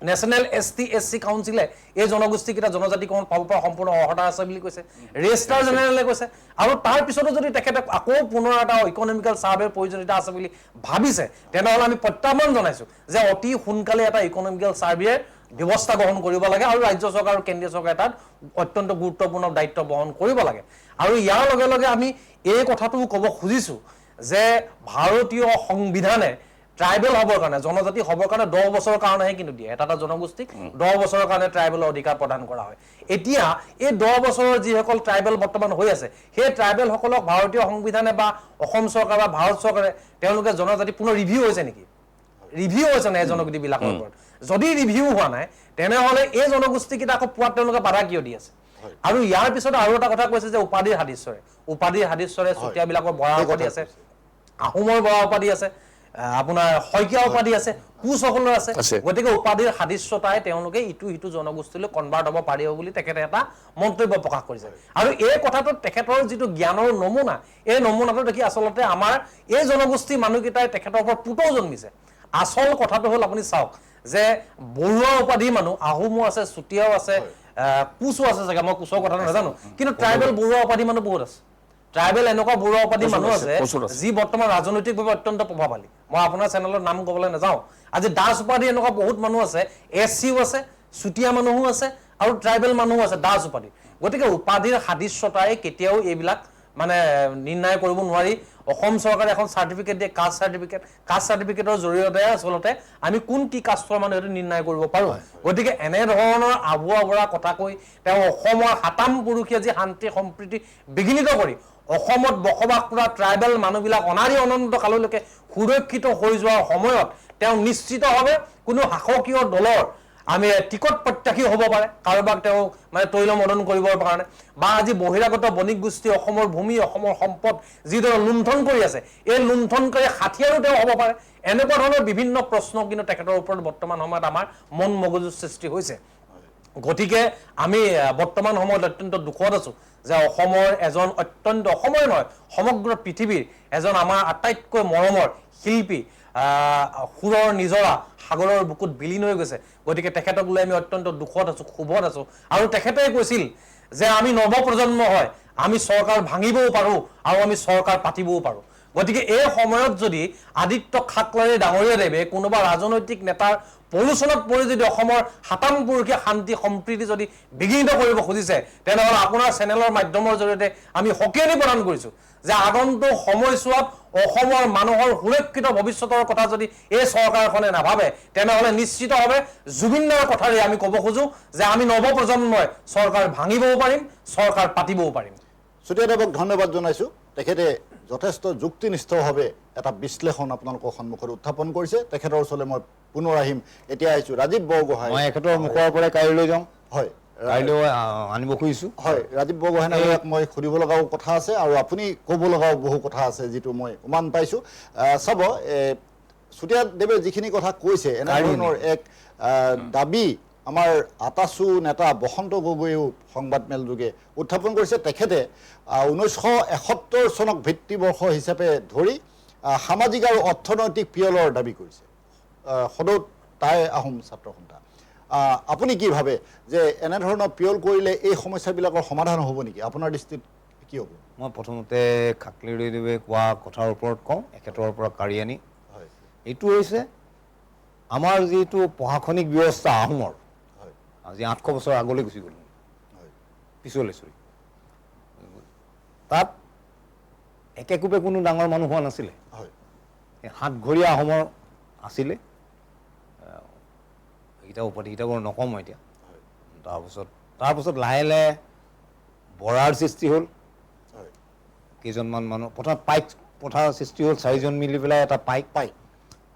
নেশ্যনেল ST/SC কাউন্সিলে এই জনগোষ্ঠীকেইটা জনজাতিকৰণ পাব পৰা সম্পূৰ্ণ অৰ্হতা আছে বুলি কৈছে। ৰেজিষ্ট্ৰাৰ জেনেৰেলে কৈছে। আৰু তাৰ পিছতো যদি তেখেতে আকৌ পুনৰ এটা ইকনমিকেল ছাৰ্ভেৰ প্ৰয়োজনীয়তা আছে বুলি ভাবিছে, তেনেহ'লে আমি প্ৰত্যাহ্বান জনাইছোঁ যে অতি সোনকালে এটা ইকনমিকেল ছাৰ্ভেৰ ব্যৱস্থা গ্ৰহণ কৰিব লাগে, আৰু ৰাজ্য চৰকাৰ আৰু কেন্দ্ৰীয় চৰকাৰে তাত অত্যন্ত গুৰুত্বপূৰ্ণ দায়িত্ব বহন কৰিব লাগে। আৰু ইয়াৰ লগে লগে আমি এই কথাটোও ক'ব খুজিছোঁ যে ভাৰতীয় সংবিধানে ট্ৰাইবেল হ'বৰ কাৰণে জনজাতি হ'বৰ কাৰণে 10 বছৰৰ কাৰণেহে কিন্তু দিয়ে এটা জনগোষ্ঠীক 10 বছৰৰ কাৰণে ট্ৰাইবেলৰ অধিকাৰ প্ৰদান কৰা হয় এতিয়া এই 10 বছৰৰ যিসকল ট্ৰাইবেল বৰ্তমান হৈ আছে সেই ট্ৰাইবেলসকলক ভাৰতীয় সংবিধানে বা অসম চৰকাৰ বা ভাৰত চৰকাৰে তেওঁলোকে জনজাতি পুনৰ ৰিভিউ হৈছে নেকি ৰিভিউ হৈছে নাই জনগোষ্ঠীবিলাকৰ ওপৰত যদি ৰিভিউ হোৱা নাই তেনেহ'লে এই জনগোষ্ঠীকেইটা আকৌ পোৱাত তেওঁলোকে বাধা কিয় দি আছে আৰু ইয়াৰ পিছত আৰু এটা কথা কৈছে যে উপাধিৰ হাদিশ্বৰে চুতীয়াবিলাকৰ বৰা উপাধি আছে আহোমৰ বৰা উপাধি আছে আপোনাৰ শইকীয়া উপাধি আছে কোচসকলৰ আছে গতিকে উপাধিৰ হাদিশ্বতাই তেওঁলোকে ইটো সিটো জনগোষ্ঠীলৈ কনভাৰ্ট হ'ব পাৰিব বুলি তেখেতে এটা মন্তব্য প্ৰকাশ কৰিছে আৰু এই কথাটোত তেখেতৰ যিটো জ্ঞানৰ নমুনা এই নমুনাটো দেখি আচলতে আমাৰ এই জনগোষ্ঠীৰ মানুহকেইটাই তেখেতৰ ওপৰত পুতৌ জন্মিছে আচল কথাটো হ'ল আপুনি চাওক যে বৰুৱা উপাধি মানুহ আহোমো আছে চুতীয়াও আছে কোচো আছে চাগে মই কোচৰ কথাটো নাজানো কিন্তু ট্ৰাইবেল বৰুৱা উপাধি মানুহ বহুত আছে ট্ৰাইবেল এনেকুৱা বৰুৱা উপাধি মানুহ আছে যি বৰ্তমান ৰাজনৈতিকভাৱে অত্যন্ত প্ৰভাৱশালী মই আপোনাৰ চেনেলৰ নাম ক'বলৈ নাযাওঁ আজি দাস উপাধি এনেকুৱা বহুত মানুহ আছে এছচিও আছে চুতীয়া মানুহো আছে আৰু ট্ৰাইবেল মানুহো আছে দাস উপাধি গতিকে উপাধিৰ হাদিশ্বতাই কেতিয়াও এইবিলাক মানে নিৰ্ণয় কৰিব নোৱাৰি অসম চৰকাৰে এখন সাৰ্টিফিকেট দিয়ে কাষ্ট সাৰ্টিফিকেটৰ জৰিয়তে আচলতে আমি কোন কি কাষ্টৰ মানুহ এইটো নিৰ্ণয় কৰিব পাৰোঁ গতিকে এনে ধৰণৰ আভুৱা বৰা কথা কৈ তেওঁ অসমৰ হাতাম পুৰুষীয়া যি শান্তি সম্প্ৰীতি বিঘ্নিত কৰি অসমত বসবাস কৰা ট্ৰাইবেল মানুহবিলাক অনাদি অনন্ত কাললৈকে সুৰক্ষিত হৈ যোৱাৰ সময়ত তেওঁ নিশ্চিতভাৱে কোনো শাসকীয় দলৰ আমি টিকট প্ৰত্যাশী হ'ব পাৰে কাৰোবাক তেওঁ মানে তৈল মদন কৰিবৰ কাৰণে বা আজি বহিৰাগত বণিক গোষ্ঠী অসমৰ ভূমি অসমৰ সম্পদ যিদৰে লুণ্ঠন কৰি আছে এই লুণ্ঠনকাৰী হাথিয়াৰো তেওঁ হ'ব পাৰে এনেকুৱা ধৰণৰ বিভিন্ন প্ৰশ্ন কিন্তু তেখেতৰ ওপৰত বৰ্তমান সময়ত আমাৰ মন মগজুৰ সৃষ্টি হৈছে গতিকে আমি বৰ্তমান সময়ত অত্যন্ত দুখত আছো যে অসমৰ এজন অত্যন্ত অসমৰ নহয় সমগ্ৰ পৃথিৱীৰ এজন আমাৰ আটাইতকৈ মৰমৰ শিল্পী সুৰৰ নিজৰা সাগৰৰ বুকুত বিলীন হৈ গৈছে গতিকে তেখেতক লৈ আমি অত্যন্ত দুখত আছো ক্ষোভত আছো আৰু তেখেতে কৈছিল যে আমি নৱপ্ৰজন্ম হয় আমি চৰকাৰ ভাঙিবও পাৰোঁ আৰু আমি চৰকাৰ পাতিবও পাৰোঁ গতিকে এই সময়ত যদি আদিত্য খাকলাৰী ডাঙৰীয়াদেৱে কোনোবা ৰাজনৈতিক নেতাৰ পলুচনত পৰি যদি অসমৰ হাতাম পুৰুষীয়া শান্তি সম্প্ৰীতি যদি বিঘ্নিত কৰিব খুজিছে তেনেহ'লে আপোনাৰ চেনেলৰ মাধ্যমৰ জৰিয়তে আমি সকীয়নি প্ৰদান কৰিছোঁ যে আগন্তুক সময়ছোৱাত অসমৰ মানুহৰ সুৰক্ষিত ভৱিষ্যতৰ কথা যদি এই চৰকাৰখনে নাভাবে তেনেহ'লে নিশ্চিতভাৱে জুবিনদাৰ কথাৰে আমি ক'ব খোজোঁ যে আমি নৱপ্ৰজন্মই চৰকাৰ ভাঙিবও পাৰিম চৰকাৰ পাতিবও পাৰিম চুতীয়াদেৱক ধন্যবাদ জনাইছোঁ তেখেতে যথেষ্ট যুক্তিনিষ্ঠভাৱে এটা বিশ্লেষণ আপোনালোকৰ সন্মুখত উত্থাপন কৰিছে তেখেতৰ ওচৰলৈ মই পুনৰ আহিম এতিয়া আহিছোঁ ৰাজীৱ বৰগোহাঁই মই এখেতৰ মুখৰ পৰাই কাইলৈ যাওঁ হয় কাইলৈ আনিব খুজিছোঁ হয় ৰাজীৱ বৰগোহাঁইক মই সুধিব লগাও কথা আছে আৰু আপুনি ক'ব লগাও বহু কথা আছে যিটো মই উমান পাইছোঁ চাব চুতীয়াদেৱে যিখিনি কথা কৈছে এনেধৰণৰ এক দাবী আমাৰ আটাচু নেতা বসন্ত গগৈয়েও সংবাদমেল যোগে উত্থাপন কৰিছে তেখেতে 1971 চনক ভিত্তিবৰ্ষ হিচাপে ধৰি সামাজিক আৰু অৰ্থনৈতিক পিয়লৰ দাবী কৰিছে সদৌ তাই আহোম ছাত্ৰ সন্থা আপুনি কি ভাবে যে এনেধৰণৰ পিয়ল কৰিলে এই সমস্যাবিলাকৰ সমাধান হ'ব নেকি আপোনাৰ দৃষ্টিত কি হ'ব মই প্ৰথমতে খাকলাৰীদেৱে কোৱা কথাৰ ওপৰত কওঁ এখেতৰ পৰা কাঢ়ি আনি হয় এইটো হৈছে আমাৰ যিটো প্ৰশাসনিক ব্যৱস্থা আহোমৰ আজি 800 বছৰ আগলৈ গুচি গ'লো পিছলৈ চৰি তাত একেকোপে কোনো ডাঙৰ মানুহ হোৱা নাছিলে হয় সাতঘৰীয়া আহোমৰ আছিলে এইকেইটা উপাধিকেইটা বৰ নকম এতিয়া তাৰপাছত লাহে লাহে বৰাৰ সৃষ্টি হ'ল কেইজনমান মানুহ প্ৰথম পাইক পথাৰ সৃষ্টি হ'ল 4জন মিলি পেলাই এটা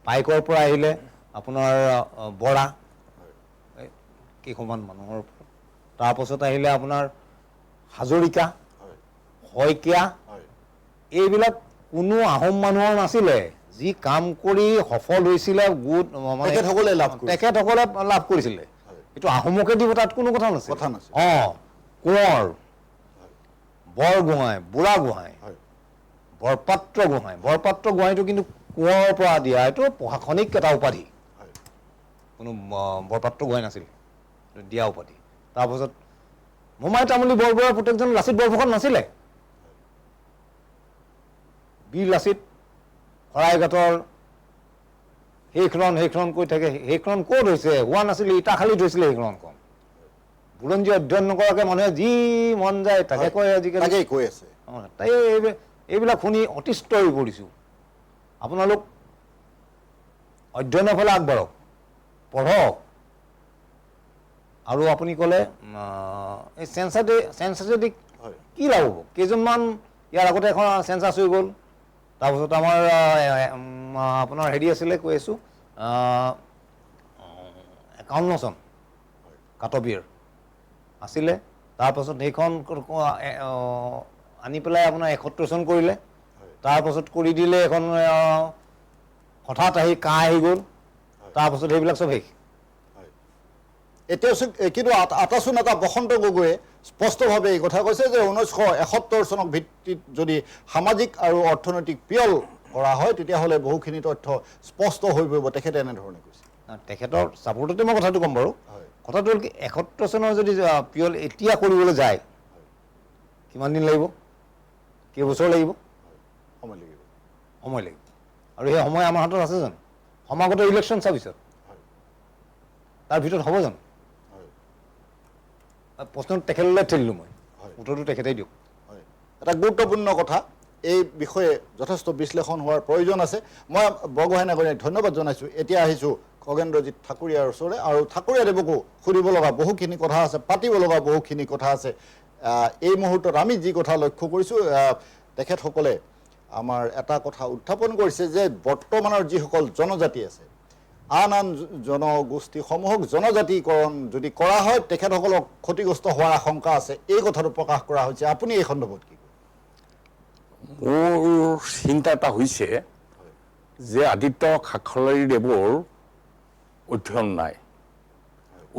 পাইকৰ পৰা আহিলে আপোনাৰ বৰা কেইখনমান মানুহৰ তাৰপাছত আহিলে আপোনাৰ হাজৰিকা শইকীয়া এইবিলাক কোনো আহোম মানুহৰ নাছিলে যি কাম কৰি সফল হৈছিলে গোট তেখেতসকলে লাভ কৰিছিলে এইটো আহোমকে দিব তাত কোনো কথা নাছিল কোঁৱৰ বৰগোহাঁই বুঢ়াগোহাঁই বৰপাত্ৰ গোহাঁইটো কিন্তু কোঁৱৰৰ পৰা দিয়া এইটো প্ৰশাসনিক এটা উপাধি কোনো বৰপাত্ৰ গোহাঁই নাছিল দিয়া উপাধি তাৰপাছত মোমাই তামুলী বৰবৰুৱাৰ পুতেকজন লাচিত বৰফুকন নাছিলে বীৰ লাচিত শৰাইঘাটৰ সেইখন কৈ থাকে সেইখন ক'ত হৈছে হোৱা নাছিলে ইটাখালিত হৈছিলে সেইখন বুৰঞ্জী অধ্যয়ন নকৰাকৈ মানুহে যি মন যায় তাকে কয় আজিকালি কৈ আছে তাই এইবিলাক শুনি অতিষ্ঠ হৈ পৰিছোঁ আপোনালোক অধ্যয়নৰ ফালে আগবাঢ়ক, পঢ়ক। আৰু আপুনি ক'লে এই চেঞ্চাছেদি কি লাভ হ'ব? কেইজনমান ইয়াৰ আগতে এখন চেঞ্চাছ হৈ গ'ল, তাৰপিছত আমাৰ আপোনাৰ হেৰি আছিলে, কৈ আছোঁ 51 চন কাট-অফ ইয়েৰ আছিলে, তাৰপাছত সেইখন আনি পেলাই আপোনাৰ 71 চন কৰিলে, তাৰপাছত কৰি দিলে এখন হঠাৎ আহি কাহ আহি গ'ল, তাৰপাছত সেইবিলাক চব শেষ। এতিয়া কিন্তু আটাচোন এটা বসন্ত গগৈয়ে স্পষ্টভাৱে এই কথা কৈছে যে 1971 চনক ভিত্তিত যদি সামাজিক আৰু অৰ্থনৈতিক পিয়ল কৰা হয় তেতিয়াহ'লে বহুখিনি তথ্য স্পষ্ট হৈ পৰিব, তেখেতে এনেধৰণে কৈছে। তেখেতৰ ছাপোৰ্টতে মই কথাটো ক'ম বাৰু। কথাটো হ'ল কি, 71 চনৰ যদি পিয়ল এতিয়া কৰিবলৈ যায় কিমান দিন লাগিব, কেইবছৰ লাগিব? সময় লাগিব, সময় লাগিব। আৰু সেই সময় আমাৰ হাতত আছে জানো? সমাগত ইলেকশ্যন চাৰ্ভিচত তাৰ ভিতৰত হ'ব জানো? প্ৰশ্নটো তেখেতলৈ ঠেলিলোঁ মই, উত্তৰটো তেখেতেই দিয়ক। হয়, এটা গুৰুত্বপূৰ্ণ কথা, এই বিষয়ে যথেষ্ট বিশ্লেষণ হোৱাৰ প্ৰয়োজন আছে। মই বৰগোহাঁই নাগৰিক ধন্যবাদ জনাইছোঁ। এতিয়া আহিছোঁ খগেন্দ্ৰজিৎ ঠাকুৰীয়াৰ ওচৰলৈ, আৰু ঠাকুৰীয়াদেৱকো সুধিব লগা বহুখিনি কথা আছে, পাতিব লগা বহুখিনি কথা আছে। এই মুহূৰ্তত আমি যি কথা লক্ষ্য কৰিছোঁ, তেখেতসকলে আমাৰ এটা কথা উত্থাপন কৰিছে যে বৰ্তমানৰ যিসকল জনজাতি আছে, আন আন জনগোষ্ঠীসমূহক জনজাতিকৰণ যদি কৰা হয় তেখেতসকলক ক্ষতিগ্ৰস্ত হোৱাৰ আশংকা আছে, এই কথাটো প্ৰকাশ কৰা হৈছে। আপুনি এই সন্দৰ্ভত কি? মোৰ চিন্তা এটা হৈছে যে আদিত্য খাখলাৰীদেৱৰ অধ্যয়ন নাই,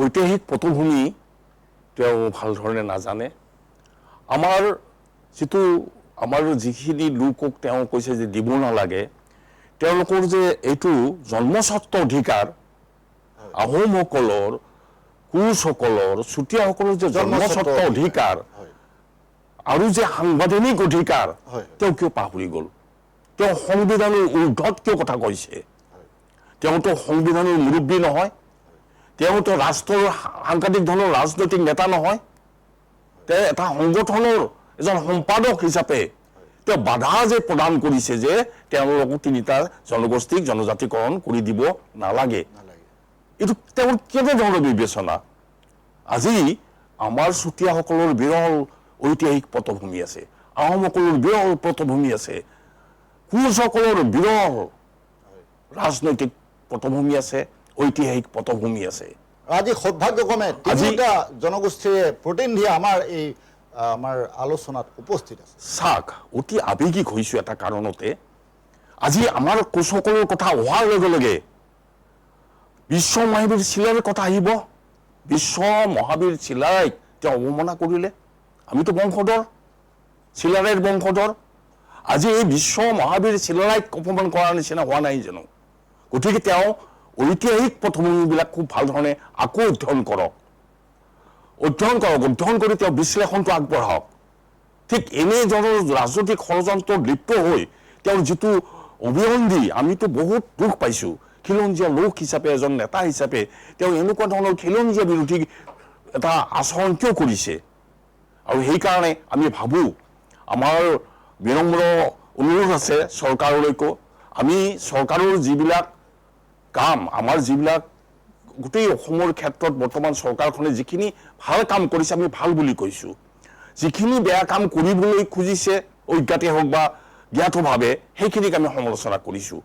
ঐতিহাসিক পটভূমি তেওঁ ভাল ধৰণে নাজানে। আমাৰ যিখিনি লোকক তেওঁ কৈছে যে দিব নালাগে, তেওঁলোকৰ যে এইটো জন্মস্বত্ব অধিকাৰ, আহোমসকলৰ, কোচসকলৰ, চুতীয়াসকলৰ যে জন্মস্বত্ব অধিকাৰ আৰু যে সাংবিধানিক অধিকাৰ, তেওঁ কিয় পাহৰি গ'ল? তেওঁ সংবিধানৰ ঊৰ্ধত কিয় কথা কৈছে? তেওঁতো সংবিধানৰ মুৰব্বী নহয়, তেওঁতো ৰাষ্ট্ৰৰ সাংঘাতিক ধৰণৰ ৰাজনৈতিক নেতা নহয়, তেওঁ এটা সংগঠনৰ এজন সম্পাদক হিচাপে তেওঁ বাধা যে প্ৰদান কৰিছে যে তেওঁলোকক 3টা জনগোষ্ঠীক জনজাতিকৰণ কৰি দিব নালাগে, এইটো তেওঁৰ কেনেধৰণৰ বিবেচনা? আজি আমাৰ চুতীয়াসকলৰ বিৰল ঐতিহাসিক পটভূমি আছে, আহোমসকলৰ বিৰল পটভূমি আছে, কোচসকলৰ বিৰল ৰাজনৈতিক পটভূমি আছে, ঐতিহাসিক পটভূমি আছে। আজি সৌভাগ্যক্ৰমে 3টা জনগোষ্ঠীৰে প্ৰতিনিধি আমাৰ আলোচনাত উপস্থিত আছে। চাওক, অতি আৱেগিক হৈছোঁ এটা কাৰণতে। আজি আমাৰ কোচসকলৰ কথা অহাৰ লগে লগে বিশ্ব মহাবীৰ চিলাৰ কথা আহিব। বিশ্ব মহাবীৰ চিলাইক তেওঁ অৱমাননা কৰিলে। আমিতো বংশধৰ, চিলাৰাইৰ বংশধৰ। আজি এই বিশ্ব মহাবীৰ চিলাৰাইক অপমান কৰাৰ নিচিনা হোৱা নাই জানো? গতিকে তেওঁ ঐতিহাসিক পটভূমিবিলাক খুব ভাল ধৰণে আকৌ অধ্যয়ন কৰক, অধ্যয়ন কৰি তেওঁ বিশ্লেষণটো আগবঢ়াওক। ঠিক এনেধৰণৰ ৰাজনৈতিক ষড়যন্ত্ৰ লিপ্ত হৈ তেওঁৰ যিটো অভিসন্ধি, আমিতো বহুত দুখ পাইছোঁ। খিলঞ্জীয়া লোক হিচাপে, এজন নেতা হিচাপে তেওঁ এনেকুৱা ধৰণৰ খিলঞ্জীয়া বিৰোধী এটা আচৰণ কিয় কৰিছে? আৰু সেইকাৰণে আমি ভাবোঁ, আমাৰ বিনম্ৰ অনুৰোধ আছে চৰকাৰলৈকো, আমি চৰকাৰৰ যিবিলাক কাম, আমাৰ যিবিলাক গোটেই অসমৰ ক্ষেত্ৰত বৰ্তমান চৰকাৰখনে যিখিনি ভাল কাম কৰিছে আমি ভাল বুলি কৈছোঁ, যিখিনি বেয়া কাম কৰিবলৈ খুজিছে অজ্ঞাতে হওক বা জ্ঞাতভাৱে, সেইখিনিক আমি সমালোচনা কৰিছোঁ।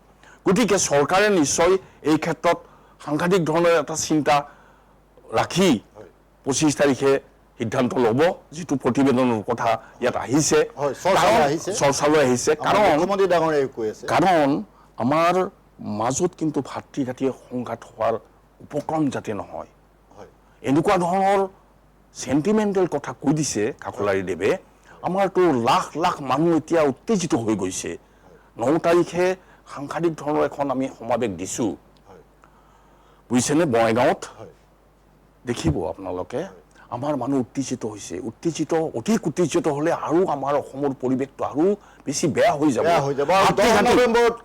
গতিকে চৰকাৰে নিশ্চয় এই ক্ষেত্ৰত সাংঘাতিক ধৰণৰ এটা চিন্তা ৰাখি 25 তাৰিখে সিদ্ধান্ত ল'ব, যিটো প্ৰতিবেদনৰ কথা ইয়াত আহিছে, চৰ্চালৈ আহিছে। কাৰণ আমাৰ মাজত কিন্তু ভাতৃঘাতীয় সংঘাত হোৱাৰ উপক্ৰম যাতে নহয়, এনেকুৱা ধৰণৰ চেণ্টিমেণ্টেল কথা কৈ দিছে খাখলাৰীদেৱে। আমাৰতো লাখ লাখ মানুহ এতিয়া উত্তেজিত হৈ গৈছে। 9 তাৰিখে সাংঘাতিক ধৰণৰ এখন আমি সমাৱেশ দিছোঁ, বুজিছেনে, বঙাইগাঁৱত। দেখিব আপোনালোকে, আমাৰ মানুহ উত্তেজিত হৈছে। অধিক উত্তেজিত হ'লে আৰু আমাৰ অসমৰ পৰিৱেশটো আৰু বেছি বেয়া হৈ যাব।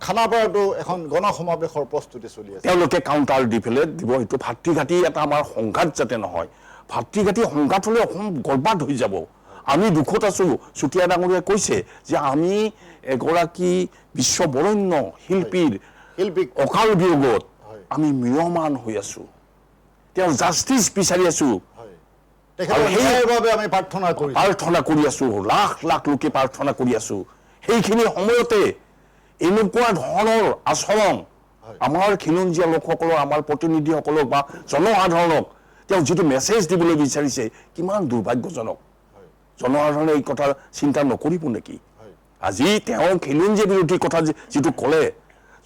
খানাপাৰাতো এখন গণসমাৱেশৰ প্ৰস্তুতি চলি আছে, তেওঁলোকে কাউণ্টাৰ দি পেলাই দিব। সেইটো ভাতৃঘাতী এটা আমাৰ সংঘাত যাতে নহয়। ভাতৃঘাতী সংঘাত হ'লে অসম বৰবাদ হৈ যাব। আমি দুখত আছোঁ। চুতীয়া ডাঙৰীয়াই কৈছে যে আমি এগৰাকী বিশ্ববৰণ্য শিল্পীৰ অকাল বিয়োগত আমি ম্ৰিয়মান হৈ আছো, তেওঁৰ জাষ্টিচ বিচাৰি আছো, তেখেতৰ ন্যায়ৰ বাবে আমি প্ৰাৰ্থনা কৰি আছো, লাখ লাখ লোকে প্ৰাৰ্থনা কৰি আছো। সেইখিনি সময়তে এনেকুৱা ধৰণৰ আচৰণ আমাৰ খিলঞ্জীয়া লোকসকলক, আমাৰ প্ৰতিনিধিসকলক বা জনসাধাৰণক তেওঁ যিটো মেছেজ দিবলৈ বিচাৰিছে কিমান দুৰ্ভাগ্যজনক। জনসাধাৰণে এই কথা চিন্তা নকৰিব নেকি? আজি তেওঁ খিলঞ্জীয়া বিৰোধী কথা যিটো ক'লে,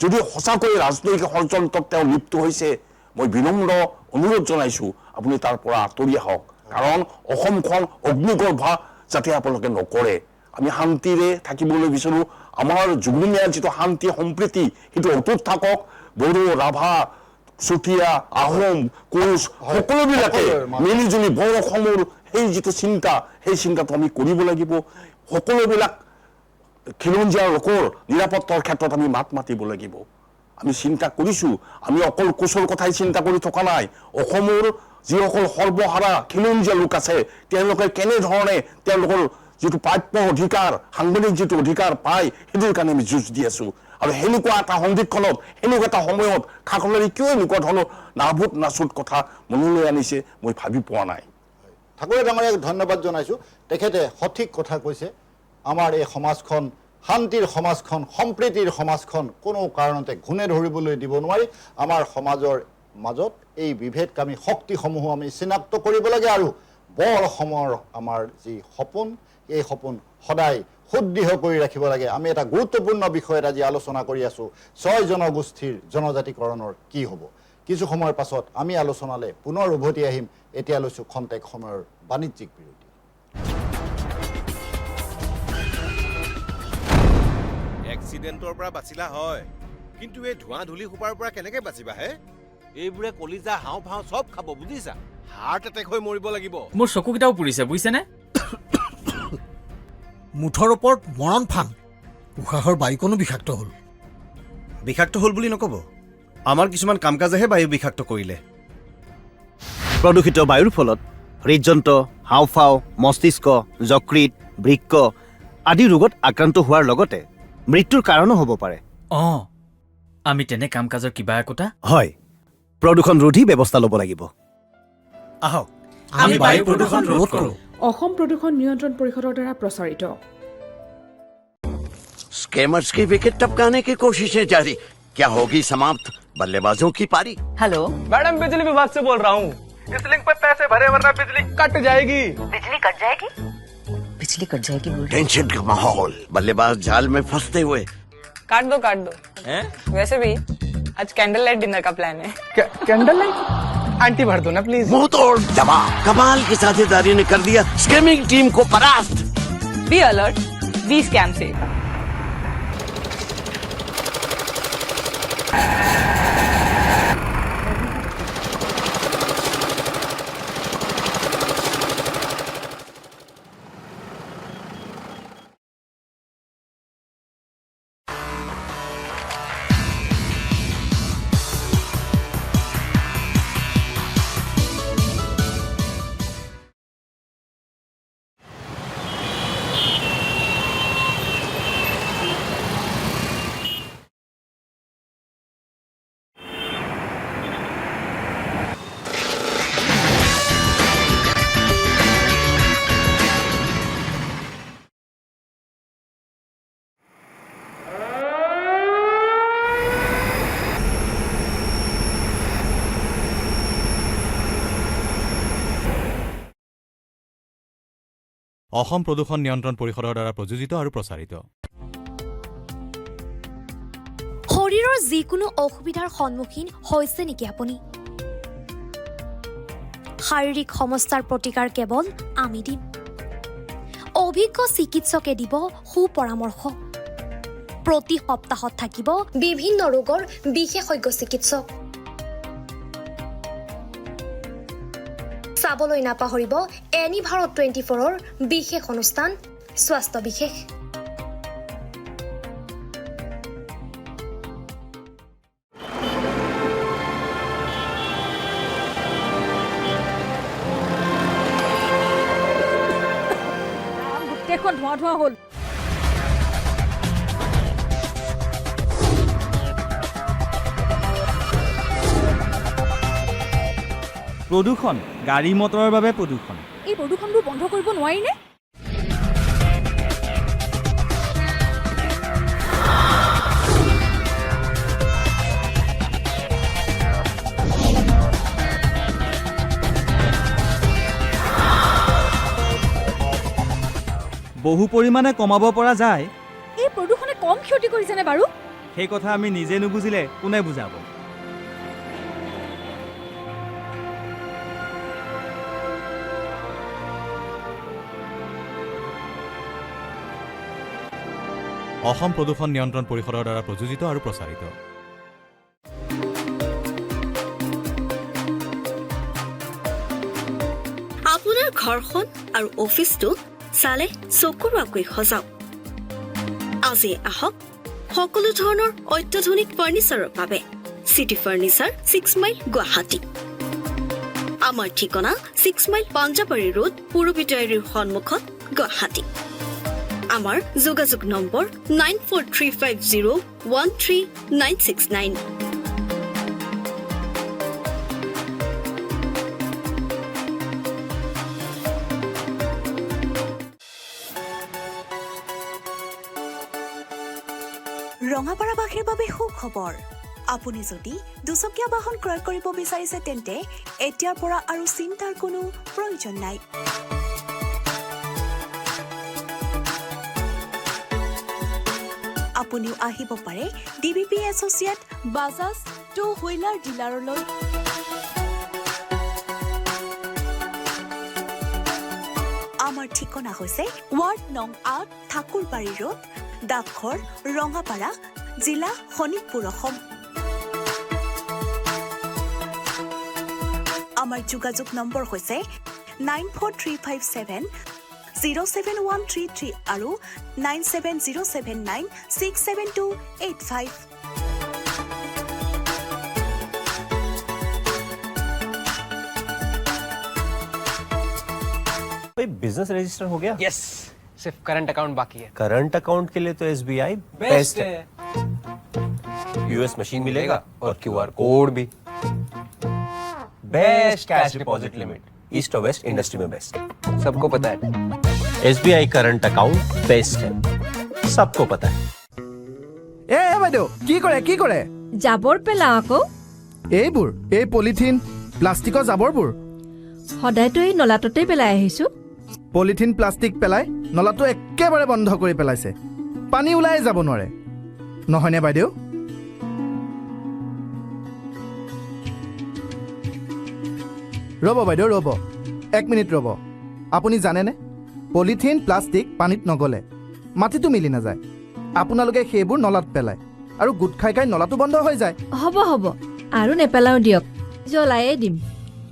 যদি সঁচাকৈ ৰাজনৈতিক ষড়যন্ত্ৰত তেওঁ লিপ্ত হৈছে, মই বিনম্ৰ অনুৰোধ জনাইছোঁ আপুনি তাৰ পৰা আঁতৰি আহক। কাৰণ অসমখন অগ্নিগৰ্ভা যাতে আপোনালোকে নকৰে। আমি শান্তিৰে থাকিবলৈ বিচাৰোঁ। আমাৰ যুগমীয়া যিটো শান্তি সম্প্ৰীতি সেইটো অটুট থাকক। বড়ো, ৰাভা, চুতীয়া, আহোম, কোচ সকলোবিলাকে মিলিজুলি বৰ অসমৰ সেই যিটো চিন্তা, সেই চিন্তাটো আমি কৰিব লাগিব। সকলোবিলাক খিলঞ্জীয়া লোকৰ নিৰাপত্তাৰ ক্ষেত্ৰত আমি মাত মাতিব লাগিব। আমি চিন্তা কৰিছোঁ, আমি অকল কোচৰ কথাই চিন্তা কৰি থকা নাই। অসমৰ যিসকল সৰ্বহাৰা খিলঞ্জীয়া লোক আছে তেওঁলোকে কেনেধৰণে তেওঁলোকৰ যিটো প্ৰাপ্য অধিকাৰ, সাংবিধানিক যিটো অধিকাৰ পায় সেইটোৰ কাৰণে আমি যুঁজ দি আছোঁ। আৰু সেনেকুৱা এটা সন্ধিক্ষণত, সেনেকুৱা এটা সময়ত খাকলাৰী কিয় এনেকুৱা ধৰণৰ নাভূত নাচুত কথা মনলৈ আনিছে মই ভাবি পোৱা নাই। ঠাকুৰে ডাঙৰীয়াক ধন্যবাদ জনাইছোঁ। তেখেতে সঠিক কথা কৈছে। আমাৰ এই সমাজখন শান্তিৰ সমাজখন, সম্প্ৰীতিৰ সমাজখন কোনো কাৰণতে ঘূণে ধৰিবলৈ দিব নোৱাৰি। আমাৰ সমাজৰ মাজত এই বিভেদকামী শক্তিসমূহো আমি চিনাক্ত কৰিব লাগে আৰু বৰ অসমৰ আমাৰ যি সপোন, এই সপোন সদায় সুদৃঢ় কৰি ৰাখিব লাগে। আমি এটা গুৰুত্বপূৰ্ণ বিষয়ত আজি আলোচনা কৰি আছোঁ, 6 জনগোষ্ঠীৰ জনজাতিকৰণৰ কি হ'ব। কিছু সময়ৰ পাছত আমি আলোচনালৈ পুনৰ উভতি আহিম। এতিয়া লৈছোঁ খন্তেক সময়ৰ বাণিজ্যিক বিৰতি। এক্সিডেণ্টৰ পৰা বাচিলা হয়, কিন্তু এই ধোঁৱা ধূলি সোপাৰ পৰা কেনেকে বাচিবা হে? এইবোৰে কলিজা, হাওঁফাওঁ চব খাব, বুজিছা? হাৰ্ট এটেক হৈ মৰিব লাগিব। মোৰ চকুকেইটাও পুৰিছে, বুজিছেনে? মুঠৰ ওপৰত মৰণ ফান। উশাহৰ বায়ুকণো বিষাক্ত হ'ল। বিষাক্ত হ'ল বুলি নক'ব, আমাৰ কিছুমান কাম কাজেহে বায়ু বিষাক্ত কৰিলে। প্ৰদূষিত বায়ুৰ ফলত হৃদযন্ত্ৰ, হাওঁফাওঁ, মস্তিষ্ক, যকৃত, বৃক্ক আদি ৰোগত আক্ৰান্ত হোৱাৰ লগতে মৃত্যুৰ কাৰণো হ'ব পাৰে। আমি তেনে কাম কাজৰ কিবা একোটা হয়, প্ৰদূষণ ৰোধী ব্যৱস্থা ল'ব লাগিব। আহক আমি বায়ু প্ৰদূষণ ৰোধ কৰোঁ। অসম প্ৰদূষণ নিয়ন্ত্ৰণ পৰিষদৰ দ্বাৰা প্ৰচাৰিত। स्कैमर्स की विकेट टपकाने की कोशिशें जारी, क्या होगी समाप्त बल्लेबाजों की पारी? हेलो मैडम, बिजली विभाग से बोल रहा हूँ। इस लिंक पे पैसे भरे वरना बिजली कट जाएगी। बिजली कट जाएगी? बिजली कट जाएगी बोल रहे? टेंशन का माहौल, बल्लेबाज जाल में फंसते हुए। काट दो हैं? वैसे भी आज कैंडल लाइट डिनर का प्लान है। कैंडल लाइट आंटी भर दो ना प्लीज। मुंह तोड़ जवाब, कमाल की साझेदारी ने कर दिया स्कैमिंग टीम को परास्त। बी अलर्ट, बी स्कैम से। অসম প্ৰদূষণ নিয়ন্ত্ৰণ পৰিষদৰ দ্বাৰা প্ৰযোজিত আৰু প্ৰচাৰিত। শৰীৰৰ যিকোনো অসুবিধাৰ সন্মুখীন হৈছে নেকি আপুনি? শাৰীৰিক সমস্যাৰ প্ৰতিকাৰ কেৱল আমি দিম। অভিজ্ঞ চিকিৎসকে দিব সুপৰামৰ্শ। প্ৰতি সপ্তাহত থাকিব বিভিন্ন ৰোগৰ বিশেষজ্ঞ চিকিৎসক। চাবলৈ নাপাহৰিব এনি ভাৰত 24ৰ বিশেষ অনুষ্ঠান স্বাস্থ্য বিশেষ। গোটেইখন ধোঁৱা ধোঁৱা হ'ল। প্ৰদূষণ গাড়ী মটৰৰ বাবে প্ৰদূষণ এই প্ৰদূষণবোৰ বন্ধ কৰিব নোৱাৰিনে? বহু পৰিমাণে কমাব পৰা যায়। এই প্ৰদূষণে কম ক্ষতি কৰিছেনে বাৰু? সেই কথা আমি নিজে নুবুজিলে কোনে বুজাব? অসম প্ৰদূষণ নিয়ন্ত্ৰণ পৰিষদৰ দ্বাৰা প্ৰযোজিত আৰু প্ৰচাৰিত। আপোনাৰ ঘৰখন আৰু অফিচটো চালে চকুৰোৱাকৈ সজাওক। আজি আহক সকলো ধৰণৰ অত্যাধুনিক ফাৰ্নিচাৰৰ বাবে চিটি ফাৰ্নিচাৰ 6 মাইল গুৱাহাটী। আমাৰ ঠিকনা 6 মাইল পাঞ্জাবাৰী ৰোড পুৰবিটাৰীৰ সন্মুখত গুৱাহাটী। আমাৰ যোগাযোগ নম্বৰ 9435013969। ৰঙাপাৰাবাসীৰ বাবে সুখবৰ। আপুনি যদি দুচকীয়া বাহন ক্ৰয় কৰিব বিচাৰিছে তেন্তে এতিয়াৰ পৰা আৰু চিন্তাৰ কোনো প্ৰয়োজন নাই। আপুনিও আহিব পাৰে DBP associate Bajaj two wheeler ডিলাৰলৈ। আমাৰ ঠিকনা হৈছে ৱাৰ্ড নং ৮ ঠাকুৰবাৰী ৰোড, ডাকঘৰ ৰঙাপাৰা, জিলা শোণিতপুৰ, অসম। আমাৰ যোগাযোগ নম্বৰ হৈছে 9435707133 আৰু 9707967285। बिजनेस रजिस्टर हो गया? यस, सिर्फ करंट अकाउंट बाकी है। करंट अकाउंट के लिए तो SBI बेस्ट है। यूएस मशीन मिलेगा और QR कोड भी। Best cash deposit limit east और वेस्ट इंडस्ट्री में बेस्ट, सबको पता है। SBI करंट अकाउंट बेस्ट है, सबको पता है। এ বাইদেউ কি কৰে? জাবৰ পেলাও আকৌ। এইবোৰ এই পলিথিন প্লাষ্টিকৰ জাবৰবোৰ সদায়তো এই নলাটোতেই পেলাই আহিছো। পলিথিন প্লাষ্টিক পেলাই নলাটো একেবাৰে বন্ধ কৰি পেলাইছে। পানী ওলাই যাব নোৱাৰে, নহয়নে বাইদেউ? ৰ'ব বাইদেউ ৰ'ব, 1 মিনিট ৰ'ব। আপুনি জানেনে পলিথিন প্লাষ্টিক পানীত নগলে মাটিটো মিলি নাযায়। আপোনালোকে সেইবোৰ নলাত পেলায় আৰু গোট খাই নলাটো বন্ধ হৈ যায়। হ'ব আৰু নেপেলাও দিয়ক, জ্বলায়ে দিম।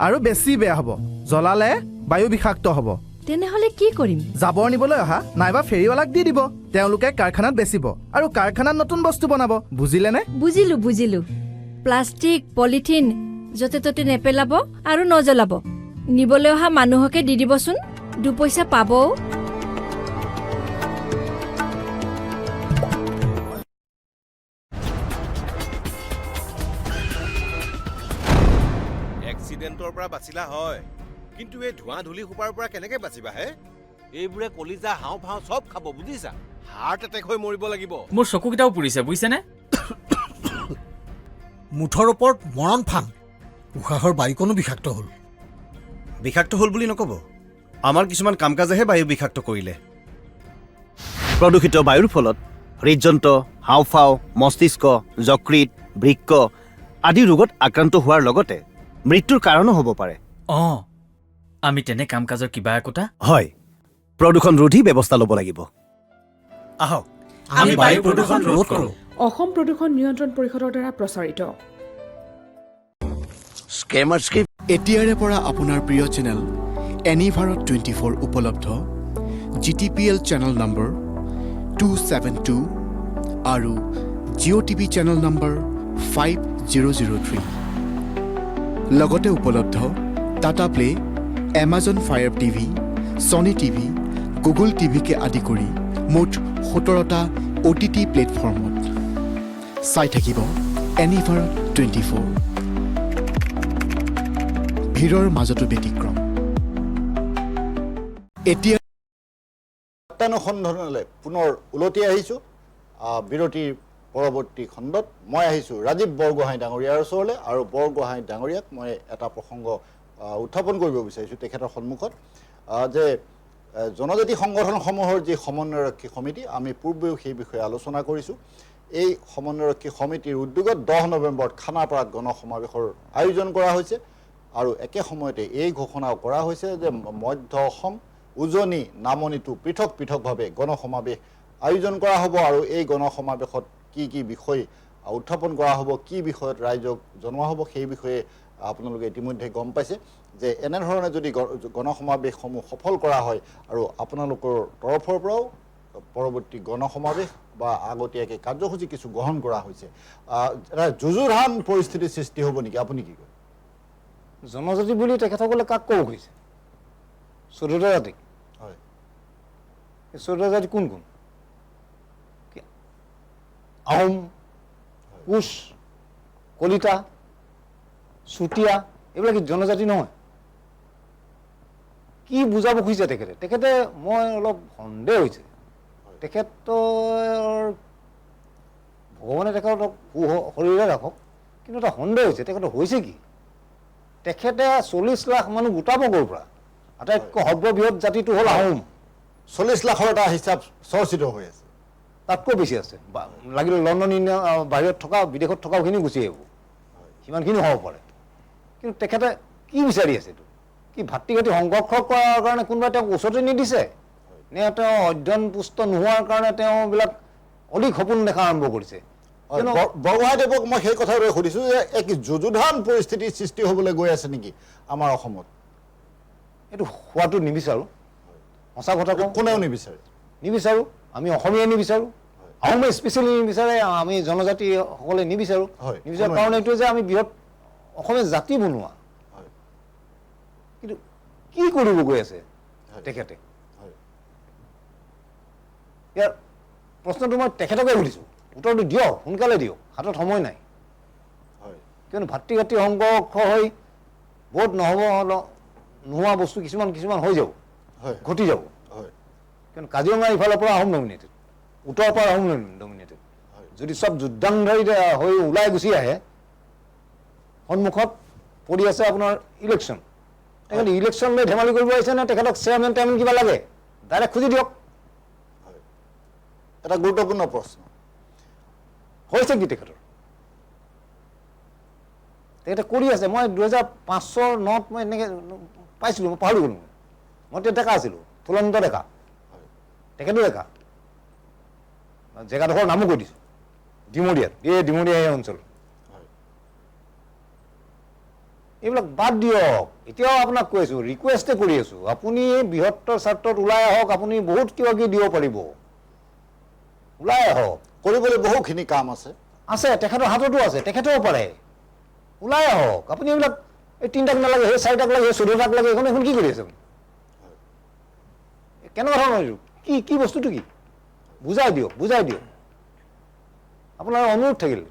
আৰু বেছি বেয়া হ'ব, জ্বলালে বায়ু বিষাক্ত হ'ব। তেনেহ'লে কি কৰিম? জাবৰ নিবলৈ অহা নাইবা ফেৰীৱালাক দি দিব, তেওঁলোকে কাৰখানাত বেচিব আৰু কাৰখানাত নতুন বস্তু বনাব। বুজিলেনে? বুজিলো। প্লাষ্টিক পলিথিন য'তে ত'তে নেপেলাব আৰু নজ্বলাব। নিবলৈ অহা মানুহকে দি দিবচোন, 2 পইচা পাবও। এক্সিডেণ্টৰ পৰা বাচিলা হয়, কিন্তু এই ধোঁৱা ধূলি সোপাৰ পৰা কেনেকে বাচিবা হে? এইবোৰে কলিজা হাওঁফাওঁ চব খাব, বুজিছা? হাৰ্ট এটেক হৈ মৰিব লাগিব। মোৰ চকুকেইটাও পুৰিছে বুজিছেনে? মুঠৰ ওপৰত মৰণ ফাং। উশাহৰ বায়ুকণো বিষাক্ত হ'ল। বিষাক্ত হ'ল বুলি নক'ব, আমাৰ কিছুমান কাম কাজেহে বায়ু বিষাক্ত কৰিলে। প্ৰদূষিত বায়ুৰ ফলত হৃদযন্ত্ৰ, হাওঁফাওঁ, মস্তিষ্ক, যকৃত, বৃক্ক আদি ৰোগত আক্ৰান্ত হোৱাৰ লগতে মৃত্যুৰ কাৰণো হ'ব পাৰে। আমি তেনে কাম কাজৰ কিবা একোটা হয়, প্ৰদূষণ ৰোধী ব্যৱস্থা ল'ব লাগিব। আহক আমি বায়ু প্ৰদূষণ ৰোধ কৰোঁ। অসম প্ৰদূষণ নিয়ন্ত্ৰণ পৰিষদৰ দ্বাৰা প্ৰচাৰিত। स्कैमर्स की এতিয়াৰে পৰা আপোনাৰ প্ৰিয় চেনেল এনি ভাৰত 24 উপলব্ধ। GTPL চেনেল নম্বৰ 272 আৰু GOTV চেনেল নম্বৰ 5003 লগতে উপলব্ধ Tata play, Amazon fire TV, Sony TV, Google টিভিকে আদি কৰি মুঠ 17টা OTT প্লেটফৰ্মত। চাই থাকিব এনি ভাৰত 24। ভিৰৰ মাজতো ব্যতিক্ৰম এতিয়া সত্যানুসন্ধানলৈ পুনৰ উলটি আহিছোঁ বিৰতিৰ পৰৱৰ্তী খণ্ডত মই আহিছোঁ ৰাজীৱ বৰগোহাঁই ডাঙৰীয়াৰ ওচৰলৈ আৰু বৰগোহাঁই ডাঙৰীয়াক মই এটা প্ৰসংগ উত্থাপন কৰিব বিচাৰিছোঁ তেখেতৰ সন্মুখত যে জনজাতি সংগঠনসমূহৰ যি সমন্বয়ৰক্ষী সমিতি আমি পূৰ্বেও সেই বিষয়ে আলোচনা কৰিছোঁ এই সমন্বয়ৰক্ষী সমিতিৰ উদ্যোগত 10 নৱেম্বৰত খানাপাৰাত গণসমাৱেশৰ আয়োজন কৰা হৈছে আৰু একে সময়তে এই ঘোষণাও কৰা হৈছে যে মধ্য অসম উজনি নামনিটো পৃথক পৃথকভাৱে গণসমাৱেশ আয়োজন কৰা হ'ব আৰু এই গণসমাৱেশত কি কি বিষয় উত্থাপন কৰা হ'ব কি বিষয়ত ৰাইজক জনোৱা হ'ব সেই বিষয়ে আপোনালোকে ইতিমধ্যে গম পাইছে যে এনেধৰণে যদি গণসমাৱেশসমূহ সফল কৰা হয় আৰু আপোনালোকৰ তৰফৰ পৰাও পৰৱৰ্তী গণসমাৱেশ বা আগতীয়াকৈ কাৰ্যসূচী কিছু গ্ৰহণ কৰা হৈছে এটা যুযুধান পৰিস্থিতিৰ সৃষ্টি হ'ব নেকি আপুনি কি কয় জনজাতি বুলি তেখেতসকলে কাক ক'ব খুজিছে 14টা জাতিক হয় 14টা জাতি কোন কোন আহোম কোচ কলিতা চুতীয়া এইবিলাক জনজাতি নহয় কি বুজাব খুজিছে তেখেতে মই অলপ সন্দেহ হৈছে তেখেতৰ ভগৱানে তেখেতক শৰীৰে ৰাখক কিন্তু এটা সন্দেহ হৈছে তেখেতৰ হৈছে কি তেখেতে 40 লাখ মানুহ গোটাব ক'ৰ পৰা আটাইতকৈ সৰ্ববৃহৎ জাতিটো হ'ল আহোম 40 লাখৰ এটা হিচাপ চৰ্চিত হৈ আছে তাতকৈ বেছি আছে লাগিলে লণ্ডন ইণ্ডিয়া বাহিৰত থকা বিদেশত থকাখিনি গুচি আহিব সিমানখিনি হ'ব পাৰে কিন্তু তেখেতে কি বিচাৰি আছে এইটো কি ভাতৃঘাতী সংঘৰ্ষ কৰাৰ কাৰণে কোনোবাই তেওঁক ওচৰতে নিদিছে নে তেওঁ অধ্যয়ন পুষ্ট নোহোৱাৰ কাৰণে তেওঁবিলাক অধিক সপোন দেখা আৰম্ভ কৰিছে বৰগোহাঁইদেৱক মই সেই কথাটোৱে সুধিছোঁ যে এক যুযুধান পৰিস্থিতিৰ সৃষ্টি হ'বলৈ গৈ আছে নেকি আমাৰ অসমত এইটো হোৱাটো নিবিচাৰোঁ সঁচা কথা কওঁ কোনেও নিবিচাৰোঁ আমি অসমীয়াই নিবিচাৰোঁ আহোমে স্পেচিয়েলি নিবিচাৰে আমি জনজাতিসকলে নিবিচাৰোঁ কাৰণ এইটো যে আমি বৃহৎ অসমীয়া জাতি বনোৱা কিন্তু কি কৰিব গৈ আছে তেখেতে ইয়াৰ প্ৰশ্নটো মই তেখেতকে সুধিছোঁ উত্তৰটো দিয়ক সোনকালে দিয়ক হাতত সময় নাই কিয়নো ভাতৃঘাতী সংঘৰ্ষ হৈ বহুত নোহোৱা বস্তু কিছুমান হৈ যাব ঘটি যাব কিয়নো কাজিৰঙা ইফালৰ পৰা আহোম ডমিনেটেড উত্তৰৰ পৰা আহোম ডমিনেটেড যদি চব যুদ্ধাংধাৰী হৈ ওলাই গুচি আহে সন্মুখত পৰি আছে আপোনাৰ ইলেকশ্যন তেখেতে ইলেকশ্যন লৈ ধেমালি কৰিব আহিছে নে তেখেতক চেয়াৰমেন টেয়াৰমেন কিবা লাগে ডাইৰেক্ট খুজি দিয়ক এটা গুৰুত্বপূৰ্ণ প্ৰশ্ন হৈছে কি তেখেতে কৰি আছে মই 2005-09 মই এনেকৈ পাইছিলোঁ মই পাহৰি গ'লোঁ মই তেতিয়া ডেকা আছিলোঁ ফুলন্ত ডেকা তেখেতো ডেকা জেগাডোখৰ নামো কৈ দিছোঁ ডিমৰীয়াত ডিমৰীয়া এই অঞ্চল এইবিলাক বাদ দিয়ক এতিয়াও আপোনাক কৈ আছোঁ ৰিকুৱেষ্টে কৰি আছোঁ আপুনি বৃহত্তৰ স্বাৰ্থত ওলাই আহক আপুনি বহুত কিবা কিবি দিব পাৰিব ওলাই আহক কৰিবলৈ বহুখিনি কাম আছে তেখেতৰ হাততো আছে তেখেতেও পাৰে ওলাই আহক আপুনি এইবিলাক এই 3টাক নালাগে সেই 4টাক লাগে সেই 14টাক লাগে এখন কি কৰি আছে কেনেকুৱা ধৰণৰ কি বস্তুটো কি বুজাই দিয়ক আপোনাৰ অনুৰোধ থাকিল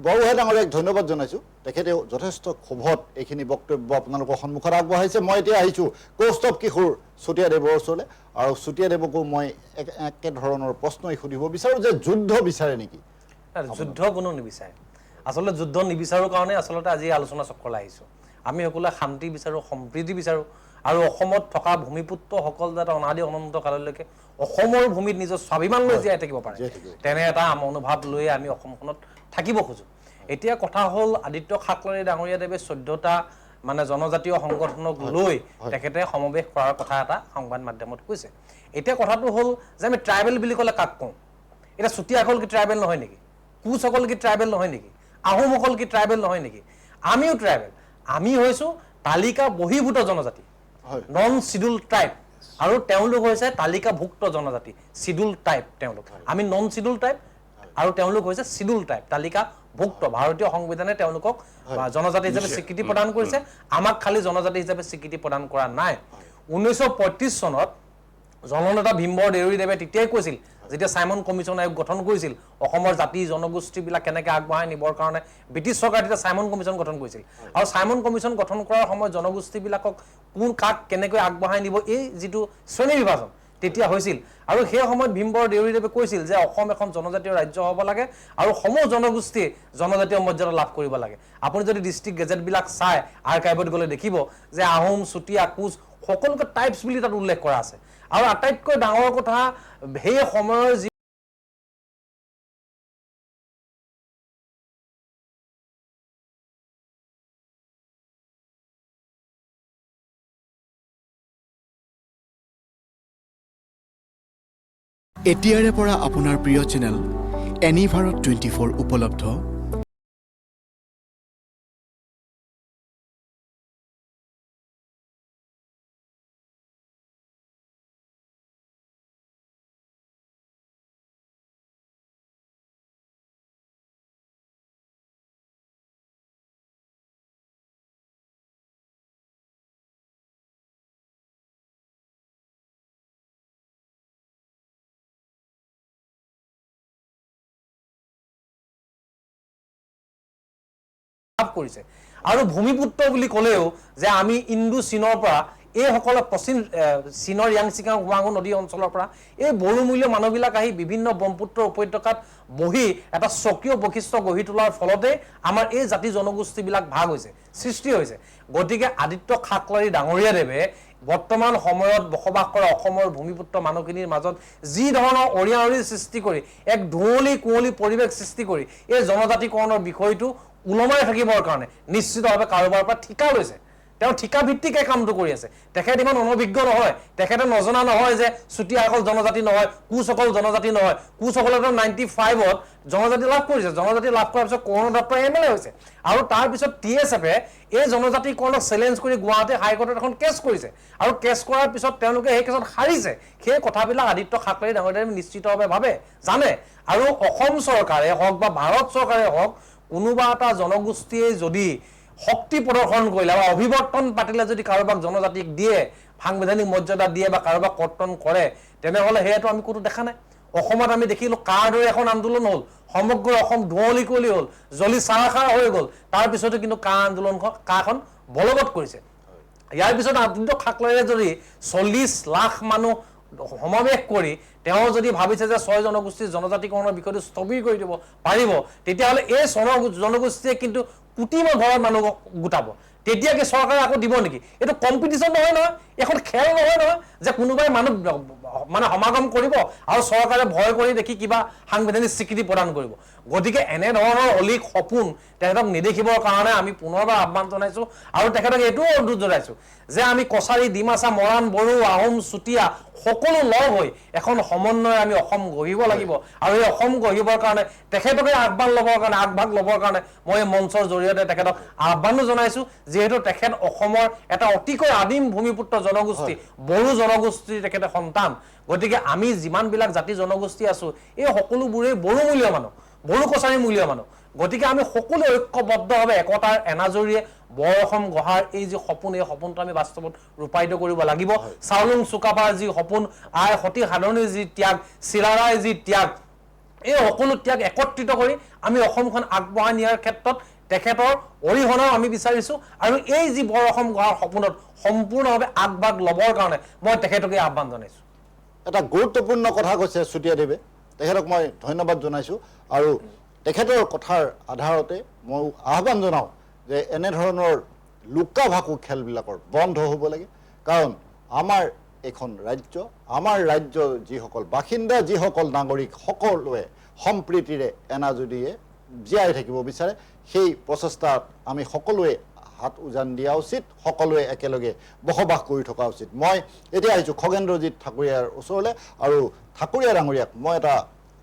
বৰগোহাঁই ডাঙৰীয়াক ধন্যবাদ জনাইছোঁ তেখেতে যথেষ্ট ক্ষোভত এইখিনি বক্তব্য আপোনালোকৰ সন্মুখত আগবঢ়াইছে মই এতিয়া আহিছোঁ কৌস্তভ কিশোৰ চুতীয়াদেৱৰ ওচৰলৈ আৰু চুতীয়াদেৱকো মই একেধৰণৰ প্ৰশ্নই সুধিব বিচাৰোঁ যে যুদ্ধ বিচাৰে নেকি যুদ্ধ কোনো নিবিচাৰে আচলতে যুদ্ধ নিবিচাৰোঁ কাৰণে আচলতে আজি আলোচনা চক্ৰলৈ আহিছোঁ আমি সকলোৱে শান্তি বিচাৰোঁ সম্প্ৰীতি বিচাৰোঁ আৰু অসমত থকা ভূমিপুত্ৰসকল যাতে অনাদি অনন্ত কাললৈকে অসমৰ ভূমিত নিজৰ স্বাভিমান লৈ জীয়াই থাকিব পাৰে তেনে এটা মনোভাৱ লৈ আমি অসমখনত থাকিব খোজোঁ এতিয়া কথা হ'ল আদিত্য খাকলাৰী ডাঙৰীয়াদেৱে 14টা মানে জনজাতীয় সংগঠনক লৈ তেখেতে সমাৱেশ কৰাৰ কথা এটা সংবাদ মাধ্যমত কৈছে এতিয়া কথাটো হ'ল যে আমি ট্ৰাইবেল বুলি ক'লে কাক কওঁ এতিয়া চুতীয়াসকল কি ট্ৰাইবেল নহয় নেকি কোচসকল কি ট্ৰাইবেল নহয় নেকি আহোমসকল কি ট্ৰাইবেল নহয় নেকি আমিও ট্ৰাইবেল আমি হৈছোঁ তালিকা বহিৰ্ভূত জনজাতি নন শিডিউল ট্ৰাইব আৰু তেওঁলোক হৈছে তালিকাভুক্ত জনজাতি শিডিউল টাইপ তেওঁলোক আমি নন শিডিউল টাইপ আৰু তেওঁলোক হৈছে শিডিউল টাইপ তালিকাভুক্ত ভাৰতীয় সংবিধানে তেওঁলোকক জনজাতি হিচাপে স্বীকৃতি প্ৰদান কৰিছে আমাক খালি জনজাতি হিচাপে স্বীকৃতি প্ৰদান কৰা নাই 1935 চনত জননেতা ভীমবৰ দেউৰীদেৱে তেতিয়াই কৈছিল যেতিয়া চাইমন কমিশ্যন আয়োগ গঠন কৰিছিল অসমৰ জাতি জনগোষ্ঠীবিলাক কেনেকৈ আগবঢ়াই নিবৰ কাৰণে ব্ৰিটিছ চৰকাৰে তেতিয়া চাইমন কমিশ্যন গঠন কৰিছিল আৰু চাইমন কমিশ্যন গঠন কৰাৰ সময়ত জনগোষ্ঠীবিলাকক কোন কাক কেনেকৈ আগবঢ়াই নিব এই যিটো শ্ৰেণী বিভাজন তেতিয়া হৈছিল আৰু সেই সময়ত ভীমবৰ দেউৰীদেৱে কৈছিল যে অসম এখন জনজাতীয় ৰাজ্য হ'ব লাগে আৰু সমূহ জনগোষ্ঠীয়ে জনজাতীয় মৰ্যাদা লাভ কৰিব লাগে আপুনি যদি ডিষ্ট্ৰিক্ট গেজেটবিলাক চাই আৰ্কাইভত গ'লে দেখিব যে আহোম চুতীয়া কোচ সকলোকে টাইপছ বুলি তাত উল্লেখ কৰা আছে আৰু আটাইতকৈ ডাঙৰ কথা সেই সময়ৰ যি এতিয়াৰে পৰা আপোনাৰ প্ৰিয় চেনেল এনি ভাৰত 24 উপলব্ধ। কৰিছে আৰু ভূমিপুত্ৰ বুলি ক'লেও যে আমি ইণ্ডো চীনৰ পৰা এইসকলে পশ্চিম চীনৰ য়াংচিকাং হুৱাংহো নদী অঞ্চলৰ পৰা এই বড়োমূলীয় মানুহবিলাক আহি বিভিন্ন ব্ৰহ্মপুত্ৰ উপত্যকাত বহি এটা স্বকীয় বৈশিষ্ট্য গঢ়ি তোলাৰ ফলতে আমাৰ এই জাতি জনগোষ্ঠীবিলাক ভাগ হৈছে সৃষ্টি হৈছে গতিকে আদিত্য খাকলাৰী ডাঙৰীয়াদেৱে বৰ্তমান সময়ত বসবাস কৰা অসমৰ ভূমিপুত্ৰ মানুহখিনিৰ মাজত যি ধৰণৰ অৰিয়াঅৰিৰ সৃষ্টি কৰি এক ধুঁৱলী কুঁৱলী পৰিৱেশ সৃষ্টি কৰি এই জনজাতিকৰণৰ বিষয়টো উলমাই থাকিবৰ কাৰণে নিশ্চিতভাৱে কাৰোবাৰ পৰা ঠিকা লৈছে তেওঁ ঠিকা ভিত্তিকে কামটো কৰি আছে তেখেত ইমান অনভিজ্ঞ নহয় তেখেতে নজনা নহয় যে চুতীয়াসকল জনজাতি নহয় কোচসকল জনজাতি নহয় কোচসকলেতো 95ত জনজাতি লাভ কৰিছে জনজাতি লাভ কৰাৰ পিছত কৰুণ দত্ত এমএলএ হৈছে আৰু তাৰপিছত টিএছএফে এই জনজাতিকৰণক চেলেঞ্জ কৰি গুৱাহাটী হাইকোৰ্টত এখন কেছ কৰিছে আৰু কেছ কৰাৰ পিছত তেওঁলোকে সেই কেছত হাৰিছে সেই কথাবিলাক আদিত্য খাকলাৰী ডাঙৰীয়াদেৱে নিশ্চিতভাৱে ভাবে জানে আৰু অসম চৰকাৰে হওক বা ভাৰত চৰকাৰে হওক কোনোবা এটা জনগোষ্ঠীয়ে যদি শক্তি প্ৰদৰ্শন কৰিলে বা অভিৱৰ্তন পাতিলে যদি কাৰোবাক জনজাতিক দিয়ে সাংবিধানিক মৰ্যাদা দিয়ে বা কাৰোবাক কৰ্তন কৰে তেনেহ'লে সেইটো আমি কোনো দেখা নাই অসমত আমি দেখিলো কাৰ দৰে এখন আন্দোলন হ'ল সমগ্ৰ অসম ধুঁৱলী কুঁৱলী হ'ল জ্বলি চাৰাখাৰ হৈ গ'ল তাৰপিছতো কিন্তু কাখন বলবৎ কৰিছে ইয়াৰ পিছত আদিত্য খাকলাৰীয়ে যদি 40 লাখ মানুহ সমাৱেশ কৰি তেওঁ যদি ভাবিছে যে 6 জনগোষ্ঠীৰ জনজাতিকৰণৰ বিষয়টো স্থবিৰ কৰি দিব পাৰিব তেতিয়াহ'লে এই জনগোষ্ঠীয়ে কিন্তু কোটিমান ঘৰৰ মানুহ গোটাব তেতিয়া কি চৰকাৰে আকৌ দিব নেকি এইটো কম্পিটিশ্যন নহয় নহয় এখন খেল নহয় নহয় যে কোনোবাই মানুহ মানে সমাগম কৰিব আৰু চৰকাৰে ভয় কৰি দেখি কিবা সাংবিধানিক স্বীকৃতি প্ৰদান কৰিব গতিকে এনেধৰণৰ অলিক সপোন তেখেতক নেদেখিবৰ কাৰণে আমি পুনৰবাৰ আহ্বান জনাইছোঁ আৰু তেখেতক এইটোও অনুৰোধ জনাইছোঁ যে আমি কছাৰী ডিমাচা মৰাণ বড়ো আহোম চুতীয়া সকলো লগ হৈ এখন সমন্বয় আমি অসম গঢ়িব লাগিব আৰু এই অসম গঢ়িবৰ কাৰণে তেখেতকে আগভাগ ল'বৰ কাৰণে মই মঞ্চৰ জৰিয়তে তেখেতক আহ্বানো জনাইছোঁ যিহেতু তেখেত অসমৰ এটা অতিকৈ আদিম ভূমিপুত্ৰ জনগোষ্ঠী বড়ো জনগোষ্ঠীৰ তেখেতে সন্তান গতিকে আমি যিমানবিলাক জাতি জনগোষ্ঠী আছোঁ এই সকলোবোৰেই বড়োমূলীয় মানুহ বড়ো কছাৰী মূলীয় মানুহ গতিকে আমি সকলো ঐক্যবদ্ধভাৱে একতাৰ এনাজৰীয়ে বৰ অসম গঢ়াৰ এই যি সপোন এই সপোনটো আমি বাস্তৱত ৰূপায়িত কৰিব লাগিব চাউলুং চুকাফাৰ যি সপোন আই সতী সাধনীৰ যি ত্যাগ চিৰাৰায় যি ত্যাগ এই সকলো ত্যাগ একত্ৰিত কৰি আমি অসমখন আগবঢ়াই নিয়াৰ ক্ষেত্ৰত তেখেতৰ অৰিহণাও আমি বিচাৰিছোঁ আৰু এই যি বৰ অসম গঢ়াৰ সপোনত সম্পূৰ্ণভাৱে আগভাগ ল'বৰ কাৰণে মই তেখেতকে আহ্বান জনাইছোঁ এটা গুৰুত্বপূৰ্ণ কথা কৈছে চুতীয়াদেৱে তেখেতক মই ধন্যবাদ জনাইছোঁ আৰু তেখেতৰ কথাৰ আধাৰতে মই আহ্বান জনাওঁ যে এনেধৰণৰ লুকা ভাকু খেলবিলাকৰ বন্ধ হ'ব লাগে কাৰণ আমাৰ এখন ৰাজ্য আমাৰ ৰাজ্যৰ যিসকল বাসিন্দা যিসকল নাগৰিক সকলোৱে সম্প্ৰীতিৰে এনাজৰীয়ে জীয়াই থাকিব বিচাৰে সেই প্ৰচেষ্টাত আমি সকলোৱে হাত উজান দিয়া উচিত সকলোৱে একেলগে বসবাস কৰি থকা উচিত মই এতিয়া আহিছোঁ খগেন্দ্ৰজিৎ ঠাকুৰীয়াৰ ওচৰলৈ আৰু ঠাকুৰীয়া ডাঙৰীয়াক মই এটা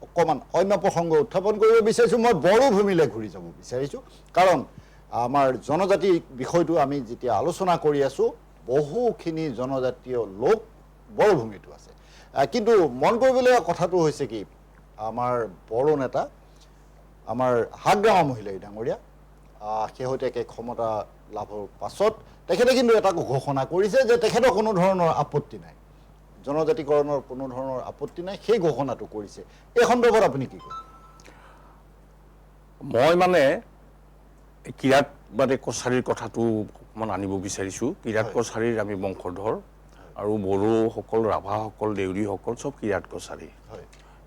অকণমান অন্য প্ৰসংগ উত্থাপন কৰিব বিচাৰিছোঁ মই বড়ো ভূমিলৈ ঘূৰি যাব বিচাৰিছোঁ কাৰণ আমাৰ জনজাতি বিষয়টো আমি যেতিয়া আলোচনা কৰি আছোঁ বহুখিনি জনজাতীয় লোক বড়ো ভূমিটো আছে কিন্তু মন কৰিবলগীয়া কথাটো হৈছে কি আমাৰ বড়ো নেতা আমাৰ হাগ্ৰামা মহিলাই ডাঙৰীয়া শেহতীয়াকৈ ক্ষমতা লাভৰ পাছত তেখেতে কিন্তু এটা ঘোষণা কৰিছে যে তেখেতৰ কোনো ধৰণৰ আপত্তি নাই জনজাতিকৰণৰ কোনো ধৰণৰ আপত্তি নাই সেই ঘোষণাটো কৰিছে এই সন্দৰ্ভত আপুনি কি কয় মই মানে কিৰাট মানে কছাৰীৰ কথাটো অকণমান আনিব বিচাৰিছোঁ কিৰাট কছাৰীৰ আমি বংশধৰ আৰু বড়োসকল ৰাভাসকল দেউৰীসকল চব কিৰাট কছাৰী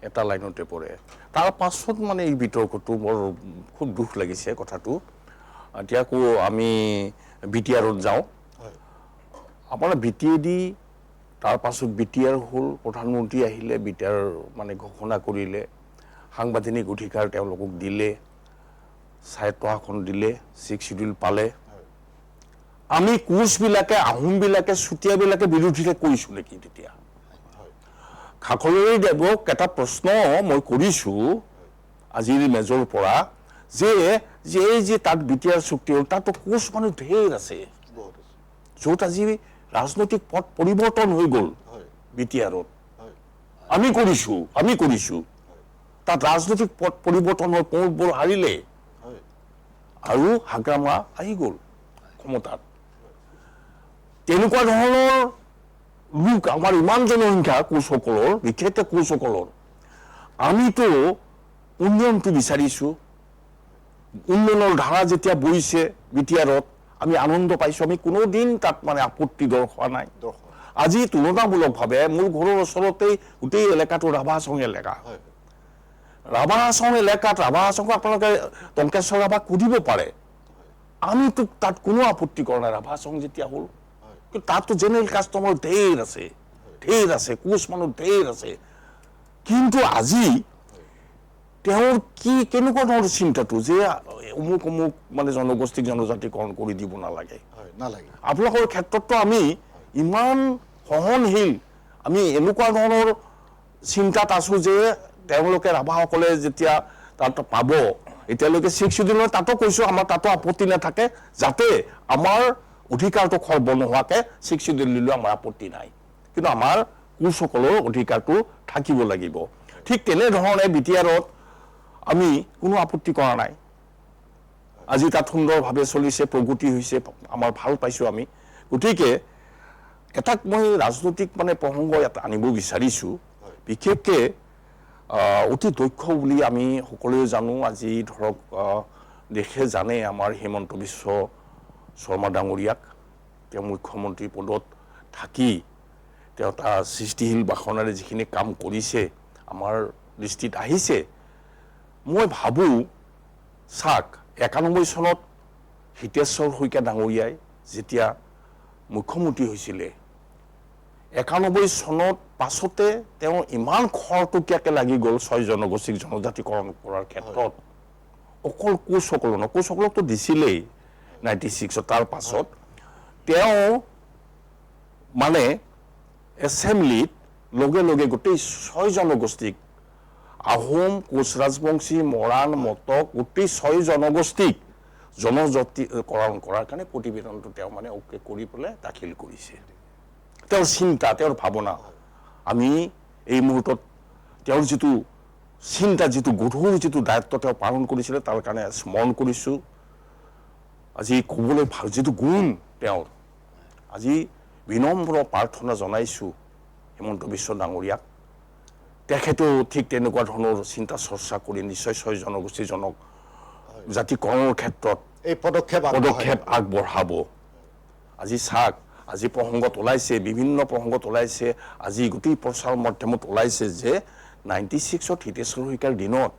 এটা লাইনতে পৰে তাৰ পাছত মানে এই বিতৰ্কটো মোৰ খুব দুখ লাগিছে কথাটো এতিয়া আমি BTRত যাওঁ আপোনাৰ BTAD তাৰ পাছত BTR হ'ল প্ৰধানমন্ত্ৰী আহিলে BTR মানে ঘোষণা কৰিলে সাংবিধানিক অধিকাৰ তেওঁলোকক দিলে স্বায়ত্তশাসন দিলে 6 শিডিউল পালে আমি কোচবিলাকে আহোমবিলাকে চুতীয়াবিলাকে বিৰোধিতা কৰিছোঁ নেকি তেতিয়া খাখলৰি দেৱক এটা প্ৰশ্ন মই কৰিছোঁ আজিৰ মেজৰ পৰা যে তাত BTR চুক্তি হ'ল তাতো কোচ মানুহ ঢেৰ আছে য'ত আজি ৰাজনৈতিক পথ পৰিৱৰ্তন হৈ গ'ল BTRত আমি কৰিছোঁ তাত ৰাজনৈতিক পথ পৰিৱৰ্তন হৈ কোচবোৰ হাৰিলে আৰু হাগ্ৰামা আহি গ'ল ক্ষমতাত তেনেকুৱা ধৰণৰ লোক আমাৰ ইমান জনসংখ্যা কোচসকলৰ বিশেষকৈ কোচসকলৰ আমিতো উন্নয়নটো বিচাৰিছোঁ উন্নয়নৰ ধাৰা যেতিয়া বৈছে BTRত আমি আনন্দ পাইছোঁ আমি কোনোদিন তাত মানে আপত্তি দৰ্শোৱা নাই আজি তুলনামূলকভাৱে মোৰ ঘৰৰ ওচৰতেই গোটেই এলেকাটো ৰাভা হাছং এলেকা ৰাভা হাছং এলেকাত ৰাভা হাছংক আপোনালোকে টংকেশ্বৰ ৰাভাক সুধিব পাৰে আমিতো তাত কোনো আপত্তি কৰা নাই ৰাভা হাছং যেতিয়া হ'ল কিন্তু তাততো জেনেৰেল কাষ্টমাৰ ঢেৰ আছে কোচ মানুহ ঢেৰ আছে কিন্তু আজি তেওঁৰ কেনেকুৱা ধৰণৰ চিন্তাটো যে অমুক মানে জনগোষ্ঠীক জনজাতিকৰণ কৰি দিব নালাগে আপোনালোকৰ ক্ষেত্ৰততো আমি ইমান সহনশীল আমি এনেকুৱা ধৰণৰ চিন্তাত আছোঁ যে তেওঁলোকে ৰাভাসকলে যেতিয়া তাত পাব এতিয়ালৈকে 6 শিডিউলৰ তাতো কৈছোঁ আমাৰ তাতো আপত্তি নাথাকে যাতে আমাৰ অধিকাৰটো খৰ্ব নোহোৱাকৈ 6 শিডিউল দিলেও আমাৰ আপত্তি নাই কিন্তু আমাৰ কোচসকলৰ অধিকাৰটো থাকিব লাগিব ঠিক তেনেধৰণে BTRত আমি কোনো আপত্তি কৰা নাই আজি তাত সুন্দৰভাৱে চলিছে প্ৰগতি হৈছে আমাৰ ভাল পাইছোঁ আমি গতিকে এটাক মই ৰাজনৈতিক মানে প্ৰসংগ এটা আনিব বিচাৰিছোঁ বিশেষকৈ অতি দক্ষ বুলি আমি সকলোৱে জানো আজি ধৰক দেশে জানে আমাৰ হিমন্ত বিশ্ব শৰ্মা ডাঙৰীয়াক তেওঁ মুখ্যমন্ত্ৰী পদত থাকি তেওঁ এটা সৃষ্টিশীল ভাষণেৰে যিখিনি কাম কৰিছে আমাৰ দৃষ্টিত আহিছে মই ভাবোঁ চাওক 91 চনত হিতেশ্বৰ শইকীয়া ডাঙৰীয়াই যেতিয়া মুখ্যমন্ত্ৰী হৈছিলে 91 চনত পাছতে তেওঁ ইমান খৰতকীয়াকৈ লাগি গ'ল 6 জনগোষ্ঠীক জনজাতিকৰণ কৰাৰ ক্ষেত্ৰত অকল কোচসকলকতো দিছিলেই 96 তাৰ পাছত তেওঁ মানে এছেম্বলিত লগে লগে গোটেই 6 জনগোষ্ঠীক আহোম কোচ ৰাজবংশী মৰাণ মটক গোটেই 6 জনগোষ্ঠীক জনজাতিকৰণ কৰাৰ কাৰণে প্ৰতিবেদনটো তেওঁ মানে অ'কে কৰি পেলাই দাখিল কৰিছে তেওঁৰ চিন্তা তেওঁৰ ভাৱনা আমি এই মুহূৰ্তত তেওঁৰ যিটো চিন্তা যিটো গধুৰ যিটো দায়িত্ব তেওঁ পালন কৰিছিলে তাৰ কাৰণে স্মৰণ কৰিছোঁ আজি ক'বলৈ ভাল যিটো গুণ তেওঁৰ আজি বিনম্ৰ প্ৰাৰ্থনা জনাইছোঁ হিমন্ত বিশ্ব ডাঙৰীয়াক তেখেতেও ঠিক তেনেকুৱা ধৰণৰ চিন্তা চৰ্চা কৰি নিশ্চয় 6 জনগোষ্ঠী জাতিকৰণৰ ক্ষেত্ৰত এই পদক্ষেপ আগবঢ়াব আজি চাওক আজি প্ৰসংগত ওলাইছে বিভিন্ন প্ৰসংগত ওলাইছে আজি গোটেই প্ৰচাৰ মাধ্যমত ওলাইছে যে 96ত হিতেশ্বৰ শইকীয়াৰ দিনত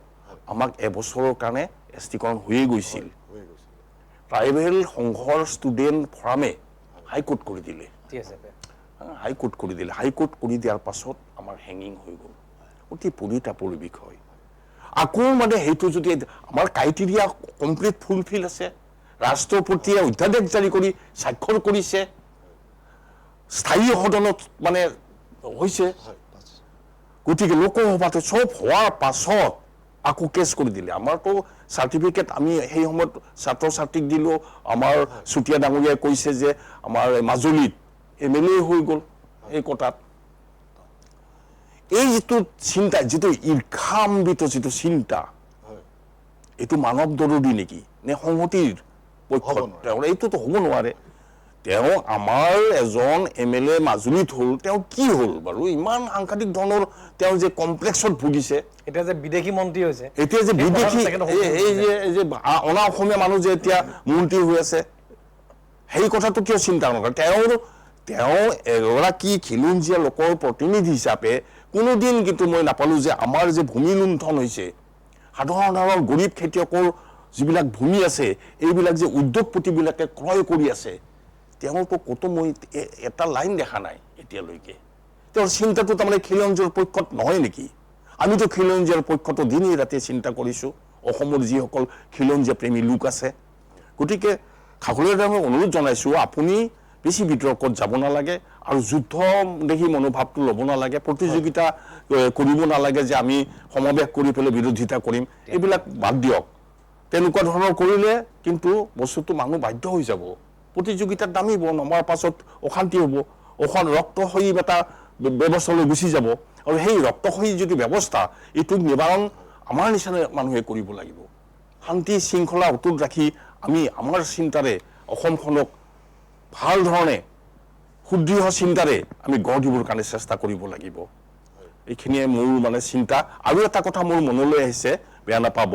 আমাক এবছৰৰ কাৰণে এছটিকৰণ হৈয়ে গৈছিল ট্ৰাইবেল সংঘৰ ষ্টুডেণ্ট ফৰামে হাইকোৰ্ট কৰি দিলে হাইকোৰ্ট কৰি দিয়াৰ পাছত আমাৰ হেঙিং হৈ গ'ল অতি পৰিতাপৰ বিষয় আকৌ মানে সেইটো যদি আমাৰ ক্ৰাইটেৰিয়া কমপ্লিট ফুলফিল আছে ৰাষ্ট্ৰপতিয়ে অধ্যাদেশ জাৰি কৰি স্বাক্ষৰ কৰিছে স্থায়ী সদনত মানে হৈছে গতিকে লোকসভাতে চব হোৱাৰ পাছত আকৌ কেছ কৰি দিলে আমাৰতো চাৰ্টিফিকেট আমি সেই সময়ত ছাত্ৰ ছাত্ৰীক দিলোঁ আমাৰ চুতীয়া ডাঙৰীয়াই কৈছে যে আমাৰ মাজুলীত MLA হৈ গ'ল এই কোটাত এই যিটো চিন্তা যিটো ঈৰ্ষাম্বিত যিটো চিন্তা এইটো মানৱ দৰদী নেকি নে সংহতিৰ পক্ষত এইটোতো হ'ব নোৱাৰে তেওঁ আমাৰ এজন MLA মাজুলীত হ'ল, তেওঁ কি হ'ল বাৰু? ইমান সাংঘাতিক ধৰণৰ তেওঁ যে কমপ্লেক্সত ভুগিছে, এতিয়া যে বিদেশী মন্ত্ৰী হৈছে, এতিয়া যে বিদেশী এই যে অনা অসমীয়া মানুহ যে এতিয়া মন্ত্ৰী হৈ আছে, সেই কথাটো কিয় চিন্তা নকৰে? তেওঁ এগৰাকী খিলঞ্জীয়া লোকৰ প্ৰতিনিধি হিচাপে কোনোদিন কিন্তু মই নাপালোঁ যে আমাৰ যে ভূমি লুণ্ঠন হৈছে, সাধাৰণ গৰীব খেতিয়কৰ যিবিলাক ভূমি আছে, এইবিলাক যে উদ্যোগপতিবিলাকে ক্ৰয় কৰি আছে, তেওঁতো ক'তো মই এটা লাইন দেখা নাই এতিয়ালৈকে। তেওঁৰ চিন্তাটো তাৰমানে খিলঞ্জীয়াৰ পক্ষত নহয় নেকি? আমিতো খিলঞ্জীয়াৰ পক্ষতো দিনেই ৰাতি চিন্তা কৰিছোঁ, অসমৰ যিসকল খিলঞ্জীয়া প্ৰেমী লোক আছে। গতিকে খাকলীয়া মই অনুৰোধ জনাইছোঁ, আপুনি বেছি বিতৰ্কত যাব নালাগে আৰু যুদ্ধ দেখি মনোভাৱটো ল'ব নালাগে, প্ৰতিযোগিতা কৰিব নালাগে যে আমি সমাৱেশ কৰি পেলাই বিৰোধিতা কৰিম, এইবিলাক বাদ দিয়ক। তেনেকুৱা ধৰণৰ কৰিলে কিন্তু বস্তুটো মানুহ বাধ্য হৈ যাব, প্ৰতিযোগিতাত নামিব, নমাৰ পাছত অশান্তি হ'ব, ৰক্তক্ষয়ী এটা ব্যৱস্থালৈ গুচি যাব। আৰু সেই ৰক্তক্ষয়ী যিটো ব্যৱস্থা, এইটোক নিবাৰণ আমাৰ নিচিনা মানুহে কৰিব লাগিব। শান্তি শৃংখলা অটুট ৰাখি আমি আমাৰ চিন্তাৰে অসমখনক ভাল ধৰণে সুদৃঢ় চিন্তাৰে আমি গঢ় দিবৰ কাৰণে চেষ্টা কৰিব লাগিব। এইখিনিয়ে মোৰ মানে চিন্তা। আৰু এটা কথা মোৰ মনলৈ আহিছে, বেয়া নাপাব,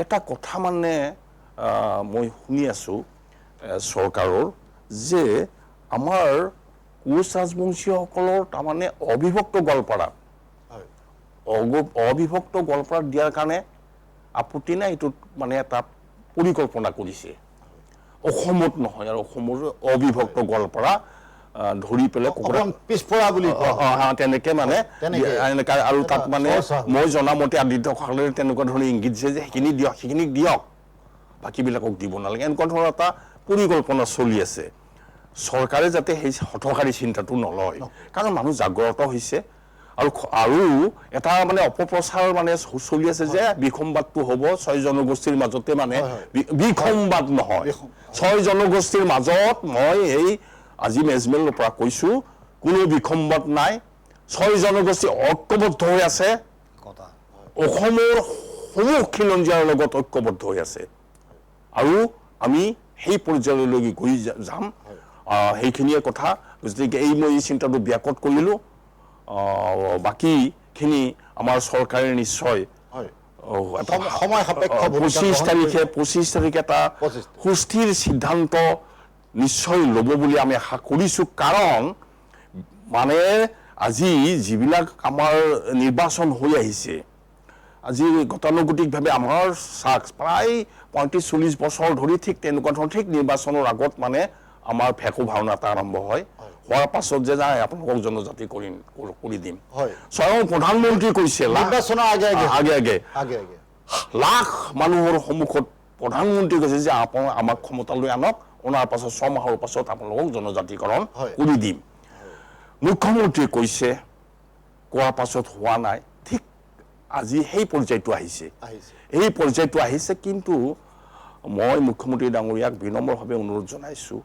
এটা কথা মানে মই শুনি আছোঁ চৰকাৰৰ, যে আমাৰ কোচ ৰাজবংশীসকলৰ তাৰমানে অবিভক্ত গোৱালপাৰাত দিয়াৰ কাৰণে আপত্তি নাই, এইটোত মানে এটা পৰিকল্পনা কৰিছে। অসমত নহয়, আৰু অসমৰ অবিভক্ত গোৱালপাৰা ধৰি পেলাই পিছপৰা বুলি তেনেকে মানে এনেকা। আৰু তাত মানে মই জনামতে আদিত্যসকলে তেনেকুৱা ধৰণৰ ইংগিত দিছে যে সেইখিনিক দিয়ক, বাকীবিলাকক দিব নালাগে, এনেকুৱা ধৰণৰ এটা পৰিকল্পনা চলি আছে। চৰকাৰে যাতে সেই হঠকাৰী চিন্তাটো নলয়, কাৰণ মানুহ জাগ্ৰত হৈছে। আৰু এটা মানে অপপ্ৰচাৰ মানে চলি আছে যে বিসম্বাদটো হ'ব 6 জনগোষ্ঠীৰ মাজতে, মানে বিসম্বাদ নহয়, 6 জনগোষ্ঠীৰ মাজত। মই এই আজি মেজমেলৰ পৰা কৈছোঁ, কোনো বিসম্বাদ নাই, 6 জনগোষ্ঠী ঐক্যবদ্ধ হৈ আছে, অসমৰ সমূহ খিলঞ্জীয়াৰ লগত ঐক্যবদ্ধ হৈ আছে, আৰু আমি সেই পৰ্যায়লৈকে গৈ যাম। সেইখিনিয়ে কথা। গতিকে মই এই চিন্তাটো ব্যাকত কৰিলোঁ। বাকীখিনি আমাৰ চৰকাৰে নিশ্চয় 25 তাৰিখে এটা সুস্থিৰ সিদ্ধান্ত নিশ্চয় ল'ব বুলি আমি আশা কৰিছোঁ। কাৰণ মানে আজি যিবিলাক আমাৰ নিৰ্বাচন হৈ আহিছে, আজি গতানুগতিকভাৱে আমাৰ প্ৰায় 35-40 বছৰ ধৰি ঠিক তেনেকুৱা ধৰণৰ ঠিক নিৰ্বাচনৰ আগত মানে আমাৰ ভেকু ভাওনা এটা আৰম্ভ হয়, হোৱাৰ পাছত যে যায় আপোনালোকক জনজাতি কৰি দিম। স্বয়ং প্ৰধানমন্ত্ৰী কৈছে আগে লাখ মানুহৰ সন্মুখত প্ৰধানমন্ত্ৰী কৈছে যে আমাক ক্ষমতালৈ আনক, অনাৰ পাছত 6 মাহৰ পাছত আপোনালোকক জনজাতিকৰণ কৰি দিম। মুখ্যমন্ত্ৰীয়ে কৈছে, কোৱাৰ পাছত হোৱা নাই। ঠিক আজি সেই পৰ্যায়টো আহিছে। কিন্তু মই মুখ্যমন্ত্ৰী ডাঙৰীয়াক বিনম্ৰভাৱে অনুৰোধ জনাইছোঁ,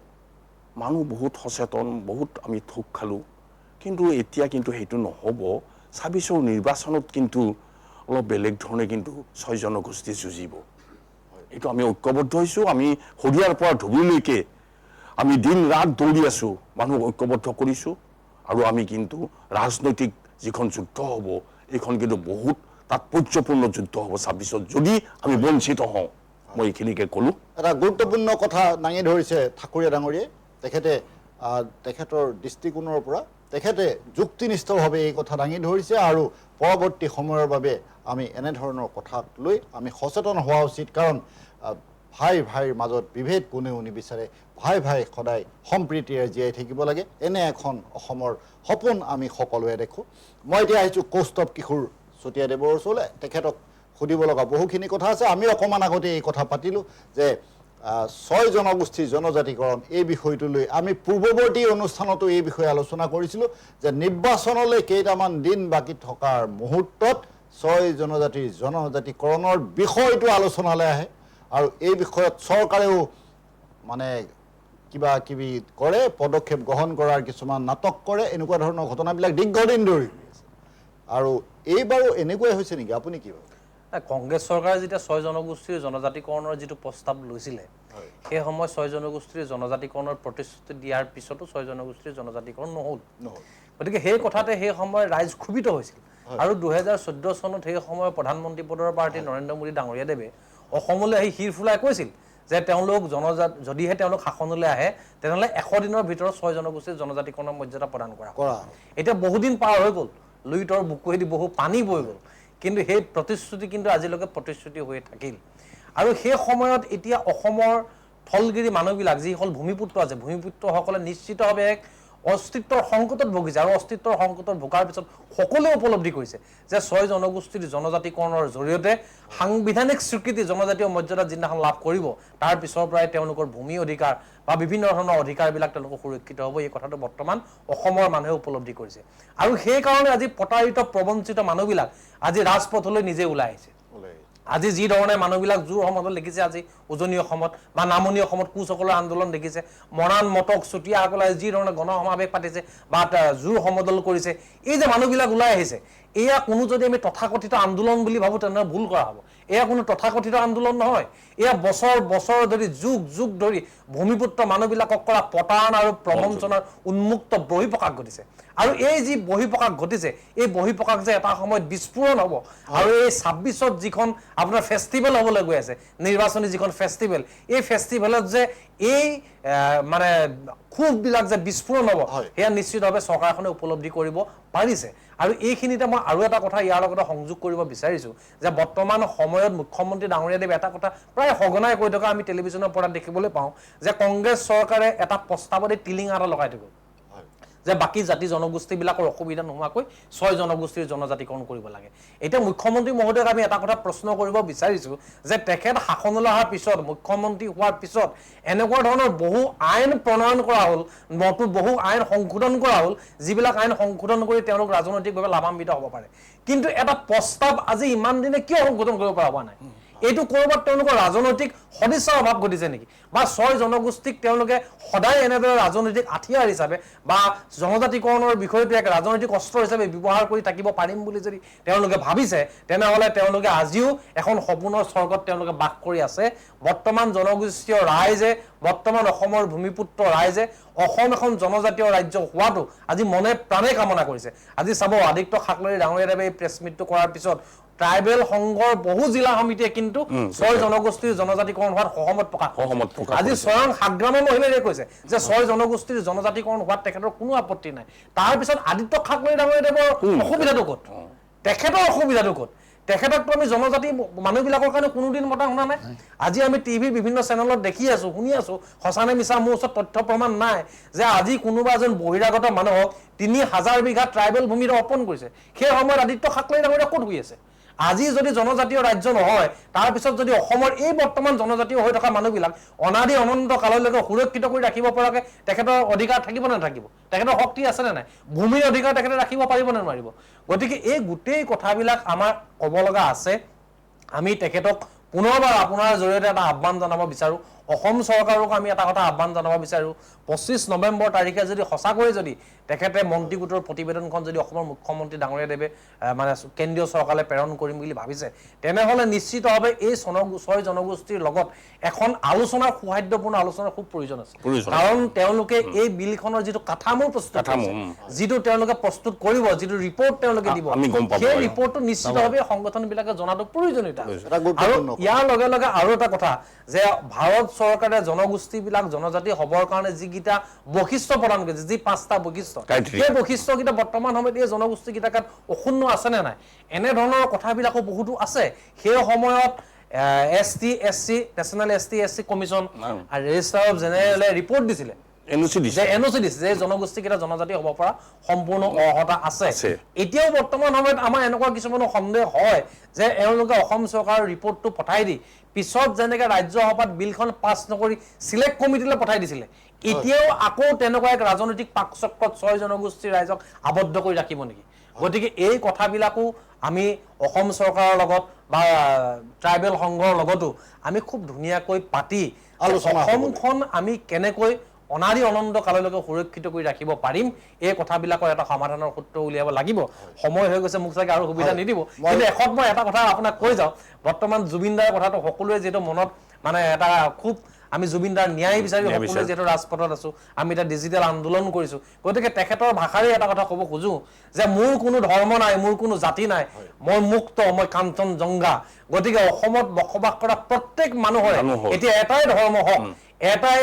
মানুহ বহুত সচেতন, বহুত আমি ঠগ খালোঁ, কিন্তু এতিয়া কিন্তু সেইটো নহ'ব। 26ৰ নিৰ্বাচনত কিন্তু অলপ বেলেগ ধৰণে কিন্তু 6 জনগোষ্ঠী যুঁজিব। এইটো আমি ঐক্যবদ্ধ হৈছোঁ। আমি শদিয়াৰ পৰা ধুবুৰীলৈকে আমি দিন ৰাত দৌৰি আছোঁ, মানুহক ঐক্যবদ্ধ কৰিছোঁ। আৰু আমি কিন্তু ৰাজনৈতিক যিখন যুদ্ধ হ'ব, এইখন কিন্তু বহুত তাৎপৰ্যপূৰ্ণ যুদ্ধ হ'ব 26ত, যদি আমি বঞ্চিত হওঁ। মই এইখিনিকে ক'লোঁ। এটা গুৰুত্বপূৰ্ণ কথা দাঙি ধৰিছে ঠাকুৰীয়া ডাঙৰীয়াই। তেখেতৰ দৃষ্টিকোণৰ পৰা তেখেতে যুক্তিনিষ্ঠভাৱে এই কথা দাঙি ধৰিছে, আৰু পৰৱৰ্তী সময়ৰ বাবে আমি এনেধৰণৰ কথাক লৈ আমি সচেতন হোৱা উচিত। কাৰণ ভাই ভাইৰ মাজত বিভেদ কোনেও নিবিচাৰে, ভাই ভাই সদায় সম্প্ৰীতিৰে জীয়াই থাকিব লাগে, এনে এখন অসমৰ সপোন আমি সকলোৱে দেখোঁ। মই এতিয়া আহিছোঁ কৌস্তৱ কিশোৰ চুতীয়াদেৱৰ ওচৰলৈ। তেখেতক সুধিব লগা বহুখিনি কথা আছে। আমি অকণমান আগতে এই কথা পাতিলোঁ যে 6 জনগোষ্ঠীৰ জনজাতিকৰণ, এই বিষয়টো লৈ আমি পূৰ্বৱৰ্তী অনুষ্ঠানতো এই বিষয়ে আলোচনা কৰিছিলোঁ যে নিৰ্বাচনলৈ কেইটামান দিন বাকী থকাৰ মুহূৰ্তত 6 জনজাতিৰ জনজাতিকৰণৰ বিষয়টো আলোচনালৈ আহে, আৰু এই বিষয়ত চৰকাৰেও মানে কিবা কিবি কৰে, পদক্ষেপ গ্ৰহণ কৰাৰ কিছুমান নাটক কৰে। এনেকুৱা ধৰণৰ ঘটনাবিলাক দীৰ্ঘদিন ধৰি হৈ আছে, আৰু এইবাৰো এনেকুৱাই হৈছে নেকি? আপুনি কি ভাবে? কংগ্ৰেছ চৰকাৰে যেতিয়া 6 জনগোষ্ঠীৰ জনজাতিকৰণৰ যিটো প্ৰস্তাৱ লৈছিলে সেই সময় 6 জনগোষ্ঠীৰ জনজাতিকৰণৰ প্ৰতিশ্ৰুতি দিয়াৰ পিছতো 6 জনগোষ্ঠীৰ জনজাতিকৰণ নহ'ল গতিকে সেই কথাতে সেই সময় ৰাইজ ক্ষোভিত হৈছিল আৰু 2014 চনত সেই সময়ৰ প্ৰধানমন্ত্ৰী পদৰ প্ৰাৰ্থী নৰেন্দ্ৰ মোদী ডাঙৰীয়াদেৱে অসমলৈ আহি শিৰ ফুলাই কৈছিল যে তেওঁলোক যদিহে তেওঁলোক শাসনলৈ আহে তেনেহ'লে 100 দিনৰ ভিতৰত 6 জনগোষ্ঠীৰ জনজাতিকৰণৰ মৰ্যাদা প্ৰদান কৰা এতিয়া বহুদিন পাৰ হৈ গ'ল লুইতৰ বুকুৱেদি বহু পানী বৈ গ'ল কিন্তু সেই প্ৰতিশ্ৰুতি কিন্তু আজিলৈকে প্ৰতিশ্ৰুতি হৈ থাকিল আৰু সেই সময়ত এতিয়া অসমৰ থলগিৰি মানুহবিলাক যিসকল ভূমিপুত্ৰ আছে ভূমিপুত্ৰসকলে নিশ্চিতভাৱে এক অস্তিত্বৰ সংকটত ভুগিছে আৰু অস্তিত্বৰ সংকটত ভোগাৰ পিছত সকলোৱে উপলব্ধি কৰিছে যে 6 জনগোষ্ঠীৰ জনজাতিকৰণৰ জৰিয়তে সাংবিধানিক স্বীকৃতি জনজাতীয় মৰ্যাদা যিদিনাখন লাভ কৰিব তাৰ পিছৰ পৰাই তেওঁলোকৰ ভূমি অধিকাৰ বা বিভিন্ন ধৰণৰ অধিকাৰবিলাক তেওঁলোকৰ সুৰক্ষিত হ'ব এই কথাটো বৰ্তমান অসমৰ মানুহে উপলব্ধি কৰিছে আৰু সেইকাৰণে আজি প্ৰতাৰিত প্ৰবঞ্চিত মানুহবিলাক আজি ৰাজপথলৈ নিজে ওলাই আহিছে আজি যি ধৰণে মানুহবিলাক জোৰ সমদল দেখিছে আজি উজনি অসমত বা নামনি অসমত কোচসকলৰ আন্দোলন দেখিছে মৰাণ মটক চুতীয়াসকলে যি ধৰণে গণসমাৱেশ পাতিছে বা জোৰ সমদল কৰিছে এই যে মানুহবিলাক ওলাই আহিছে এয়া কোনো যদি আমি তথাকথিত আন্দোলন বুলি ভাবো তেনেহ'লে ভুল কৰা হ'ব এয়া কোনো তথাকথিত আন্দোলন নহয় এয়া বছৰ বছৰ ধৰি যুগ যুগ ধৰি ভূমিপুত্ৰ মানুহবিলাকক কৰা প্ৰতাৰণা আৰু প্ৰবঞ্চনাৰ উন্মুক্ত বহিঃপ্ৰকাশ ঘটিছে আৰু এই যি বহিঃপ্ৰকাশ ঘটিছে এই বহিঃপ্ৰকাশ যে এটা সময়ত বিস্ফোৰণ হ'ব আৰু এই 26ত যিখন আপোনাৰ ফেষ্টিভেল হ'বলৈ গৈ আছে নিৰ্বাচনী যিখন ফেষ্টিভেল এই ফেষ্টিভেলত যে এই মানে ক্ষোভবিলাক যে বিস্ফোৰণ হ'ব সেয়া নিশ্চিতভাৱে চৰকাৰখনে উপলব্ধি কৰিব পাৰিছে আৰু এইখিনিতে মই আৰু এটা কথা ইয়াৰ লগতে সংযোগ কৰিব বিচাৰিছোঁ যে বৰ্তমান সময়ত মুখ্যমন্ত্ৰী ডাঙৰীয়াদেৱে এটা কথা প্ৰায় সঘনাই কৈ থকা আমি টেলিভিছনৰ পৰ্দাত দেখিবলৈ পাওঁ যে কংগ্ৰেছ চৰকাৰে এটা প্ৰস্তাৱতে টিলিঙা এটা লগাই দিব যে বাকি জাতি জনগোষ্ঠীবিলাকৰ অসুবিধা নোহোৱাকৈ 6 জনগোষ্ঠীৰ জনজাতিকৰণ কৰিব লাগে এতিয়া মুখ্যমন্ত্ৰী মহোদয়ক আমি এটা কথা প্ৰশ্ন কৰিব বিচাৰিছোঁ যে তেখেত শাসনলৈ অহাৰ পিছত মুখ্যমন্ত্ৰী হোৱাৰ পিছত এনেকুৱা ধৰণৰ বহু আইন প্ৰণয়ন কৰা হ'ল বহু আইন সংশোধন কৰা হ'ল যিবিলাক আইন সংশোধন কৰি তেওঁলোক ৰাজনৈতিকভাৱে লাভান্বিত হ'ব পাৰে কিন্তু এটা প্ৰস্তাৱ আজি ইমান দিনে কিয় সংশোধন কৰিব পৰা হোৱা নাই এইটো ক'ৰবাত তেওঁলোকৰ ৰাজনৈতিক সদিচ্ছাৰ অভাৱ ঘটিছে নেকি বা 6 জনগোষ্ঠীক তেওঁলোকে সদায় এনেদৰে ৰাজনৈতিক আঠিয়াৰ হিচাপে বা জনজাতিকৰণৰ বিষয়টো এক ৰাজনৈতিক অস্ত্ৰ হিচাপে ব্যৱহাৰ কৰি থাকিব পাৰিম বুলি যদি তেওঁলোকে ভাবিছে তেনেহ'লে তেওঁলোকে আজিও এখন সপোনৰ স্বৰ্গত তেওঁলোকে বাস কৰি আছে বৰ্তমান জনগোষ্ঠীয় ৰাইজে বৰ্তমান অসমৰ ভূমিপুত্ৰ ৰাইজে অসম এখন জনজাতীয় ৰাজ্য হোৱাটো আজি মনে প্ৰাণে কামনা কৰিছে আজি চাব আদিত্য খাকলৰি ডাঙৰীয়াদেৱে এই প্ৰেছ মিটটো কৰাৰ পিছত ট্ৰাইবেল সংঘৰ বহু জিলা সমিতিয়ে কিন্তু 6 জনগোষ্ঠীৰ জনজাতিকৰণ হোৱাত সহমত প্ৰকাশ আজি স্বয়ং সাগ্ৰামৰ মহিলাৰে কৈছে যে 6 জনগোষ্ঠীৰ জনজাতিকৰণ হোৱাত তেখেতৰ কোনো আপত্তি নাই তাৰ পিছত আদিত্য খাকলৰি ডাঙৰীয়াদেৱৰ অসুবিধাটো ক'ত তেখেতৰ অসুবিধাটো ক'ত তেখেতকতো আমি জনজাতি মানুহবিলাকৰ কাৰণে কোনোদিন মতা শুনা নাই আজি আমি টিভিৰ বিভিন্ন চেনেলত দেখি আছো শুনি আছো সঁচানে মিছা মোৰ ওচৰত তথ্য প্ৰমাণ নাই যে আজি কোনোবা এজন বহিৰাগত মানুহক 3000 বিঘা ট্ৰাইবেল ভূমিৰে অৰ্পণ কৰিছে সেই সময়ত আদিত্য খাকলৰি ডাঙৰীয়া ক'ত হৈ আছে আজি যদি জনজাতীয় ৰাজ্য নহয় তাৰ পিছত যদি অসমৰ এই বৰ্তমান জনজাতীয় হৈ থকা মানুহবিলাক অনাদি অনন্ত কাললৈকে সুৰক্ষিত কৰি ৰাখিব পৰাকৈ তেখেতৰ অধিকাৰ থাকিব নে নাথাকিব তেখেতৰ শক্তি আছে নে নাই ভূমিৰ অধিকাৰ তেখেতে ৰাখিব পাৰিব নে নোৱাৰিব গতিকে এই গোটেই কথাবিলাক আমাৰ ক'ব লগা আছে আমি তেখেতক পুনৰবাৰ আপোনাৰ জৰিয়তে এটা আহ্বান জনাব বিচাৰোঁ অসম চৰকাৰক আমি এটা কথা আহ্বান জনাব বিচাৰোঁ 25 নৱেম্বৰ তাৰিখে যদি সঁচাকৈ যদি তেখেতে মন্ত্ৰী গোটৰ প্ৰতিবেদনখন যদি অসমৰ মুখ্যমন্ত্ৰী ডাঙৰীয়াদেৱে মানে কেন্দ্ৰীয় চৰকাৰে প্ৰেৰণ কৰিম বুলি ভাবিছে তেনেহ'লে নিশ্চিতভাৱে এই 6 জনগোষ্ঠীৰ লগত এখন আলোচনাৰ সুসাধ্যপূৰ্ণ আলোচনাৰ খুব প্ৰয়োজন আছে কাৰণ তেওঁলোকে এই বিলখনৰ যিটো কাঠামো প্ৰস্তুত কৰিছে যিটো তেওঁলোকে প্ৰস্তুত কৰিব যিটো ৰিপৰ্ট তেওঁলোকে দিব সেই ৰিপৰ্টটো নিশ্চিতভাৱে সংগঠনবিলাকে জনাটো প্ৰয়োজনীয়তা আৰু ইয়াৰ লগে লগে আৰু এটা কথা যে ভাৰত চৰকাৰে জনগোষ্ঠীবিলাক জনজাতি হ'বৰ কাৰণে যিকেইটা বৈশিষ্ট্য প্ৰদান কৰিছে যি 5টা বৈশিষ্ট্য সেই বৈশিষ্ট্যকেইটা বৰ্তমান সময়ত এই জনগোষ্ঠীকেইটাক অক্ষুণ্ণ আছে নে নাই এনেধৰণৰ কথাবিলাকো বহুতো আছে সেই সময়ত ST SC national ST SC commission আৰু ৰেজিষ্টাৰ অফ জেনেৰেলে ৰিপৰ্ট দিছিলে এনঅচি দিছে যে জনগোষ্ঠীকেইটা জনজাতি হ'ব পৰা সম্পূৰ্ণ অৰ্হতা আছে এতিয়াও বৰ্তমান সময়ত আমাৰ এনেকুৱা কিছুমান সন্দেহ হয় যে এওঁলোকে অসম চৰকাৰৰ ৰিপৰ্টটো পঠাই দি পিছত যেনেকৈ ৰাজ্যসভাত বিলখন পাছ নকৰি চিলেক্ট কমিটিলৈ পঠাই দিছিলে এতিয়াও আকৌ তেনেকুৱা এক ৰাজনৈতিক পাকচক্ৰত 6 জনগোষ্ঠীৰ ৰাইজক আবদ্ধ কৰি ৰাখিব নেকি গতিকে এই কথাবিলাকো আমি অসম চৰকাৰৰ লগত বা ট্ৰাইবেল সংঘৰ লগতো আমি খুব ধুনীয়াকৈ পাতি অসমখন আমি কেনেকৈ অনাদি অনন্ত কাললৈকে সুৰক্ষিত কৰি ৰাখিব পাৰিম এই কথাবিলাকৰ এটা সমাধানৰ সূত্ৰ উলিয়াব লাগিব সময় হৈ গৈছে মোক চাগে আৰু সুবিধা নিদিব কিন্তু এখত মই এটা কথা আপোনাক কৈ যাওঁ বৰ্তমান জুবিন দাৰ কথাটো সকলোৱে যেটো মনত মানে এটা খুব আমি জুবিন দাৰ ন্যায় বিচাৰি সকলোৱে যেটো ৰাজপথত আছো আমি এটা ডিজিটেল আন্দোলন কৰিছো গতিকে তেখেতৰ ভাষাৰে এটা কথা ক'ব খোজো যে মোৰ কোনো ধৰ্ম নাই মোৰ কোনো জাতি নাই মই মুক্ত মই কাঞ্চনজংঘা গতিকে অসমত বসবাস কৰা প্ৰত্যেক মানুহৰে এতিয়া এটাই ধৰ্ম হওক এটাই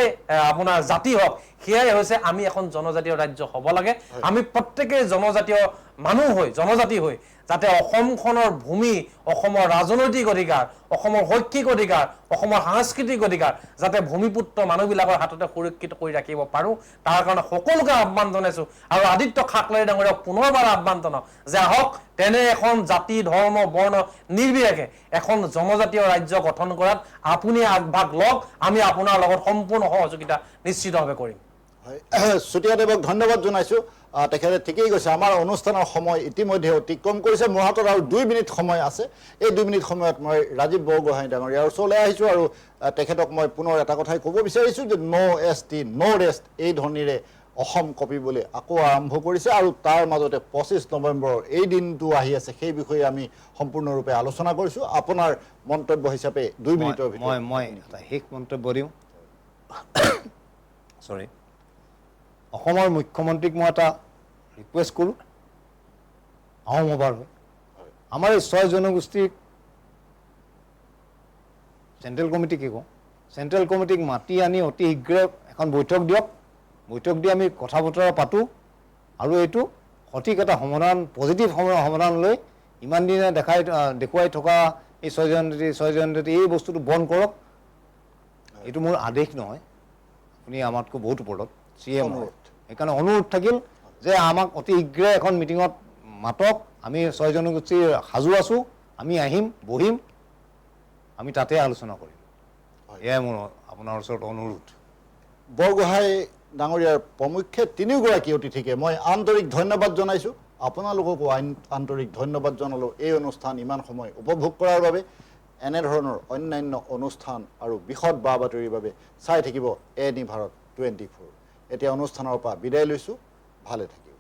আপোনাৰ জাতি হওক সেয়াই হৈছে আমি এখন জনজাতীয় ৰাজ্য হ'ব লাগে আমি প্ৰত্যেকৰে জনজাতীয় মানুহ হৈ জনজাতি হৈ যাতে অসমখনৰ ভূমি অসমৰ ৰাজনৈতিক অধিকাৰ অসমৰ শৈক্ষিক অধিকাৰ অসমৰ সাংস্কৃতিক অধিকাৰ যাতে ভূমিপুত্ৰ মানুহবিলাকৰ হাততে সুৰক্ষিত কৰি ৰাখিব পাৰো তাৰ কাৰণে সকলোকে আহ্বান জনাইছো আৰু আদিত্য খাকলাৰী ডাঙৰীয়াক পুনৰবাৰ আহ্বান জনাও যে আহক তেনে এখন জাতি ধৰ্ম বৰ্ণ নিৰ্বিশেষে এখন জনজাতীয় ৰাজ্য গঠন কৰাত আপুনি আগভাগ লওক আমি আপোনাৰ লগত সম্পূৰ্ণ সহযোগিতা নিশ্চিতভাৱে কৰিম চুতীয়াদেৱক ধন্যবাদ জনাইছোঁ তেখেতে ঠিকেই কৈছে আমাৰ অনুষ্ঠানৰ সময় ইতিমধ্যে অতিক্ৰম কৰিছে মোৰ হাতত আৰু 2 মিনিট সময় আছে এই 2 মিনিট সময়ত মই ৰাজীৱ বৰগোহাঁই ডাঙৰীয়াৰ ওচৰলৈ আহিছোঁ আৰু তেখেতক মই পুনৰ এটা কথাই ক'ব বিচাৰিছোঁ যে নো ST নো ৰেষ্ট এই ধ্বনিৰে অসম কপিবলৈ আকৌ আৰম্ভ কৰিছে আৰু তাৰ মাজতে 25 নৱেম্বৰৰ এই দিনটো আহি আছে সেই বিষয়ে আমি সম্পূৰ্ণৰূপে আলোচনা কৰিছোঁ আপোনাৰ মন্তব্য হিচাপে 2 মিনিটৰ ভিতৰত মই এটা শেষ মন্তব্য দিওঁ সৰি অসমৰ মুখ্যমন্ত্ৰীক মই এটা ৰিকুৱেষ্ট কৰোঁ আহোম সভাৰ হৈ আমাৰ এই 6 জনগোষ্ঠীক চেণ্ট্ৰেল কমিটি কি কওঁ চেণ্ট্ৰেল কমিটিক মাতি আনি অতি শীঘ্ৰে এখন বৈঠক দিয়ক বৈঠক দি আমি কথা বতৰা পাতোঁ আৰু এইটো সঠিক এটা সমাধান পজিটিভ সমাধান লৈ ইমান দিনে দেখুৱাই থকা এই 6 জনজাতি এই বস্তুটো বন্ধ কৰক এইটো মোৰ আদেশ নহয় আপুনি আমাতকৈ বহুত ওপৰত CM সেইকাৰণে অনুৰোধ থাকিল যে আমাক অতি শীঘ্ৰে এখন মিটিঙত মাতক আমি 6 জনগোষ্ঠীৰ সাজু আছোঁ আমি আহিম বহিম আমি তাতে আলোচনা কৰিম এয়াই মোৰ আপোনাৰ ওচৰত অনুৰোধ বৰগোহাঁই ডাঙৰীয়াৰ প্ৰমুখ্যে তিনিওগৰাকী অতিথিকে মই আন্তৰিক ধন্যবাদ জনাইছোঁ আপোনালোককো আন্তৰিক ধন্যবাদ জনালোঁ এই অনুষ্ঠান ইমান সময় উপভোগ কৰাৰ বাবে এনেধৰণৰ অন্যান্য অনুষ্ঠান আৰু বিশদ বা বাতৰিৰ বাবে চাই থাকিব এনি ভাৰত 24 এতিয়া অনুষ্ঠানৰ পৰা বিদায় লৈছোঁ ভালে থাকিব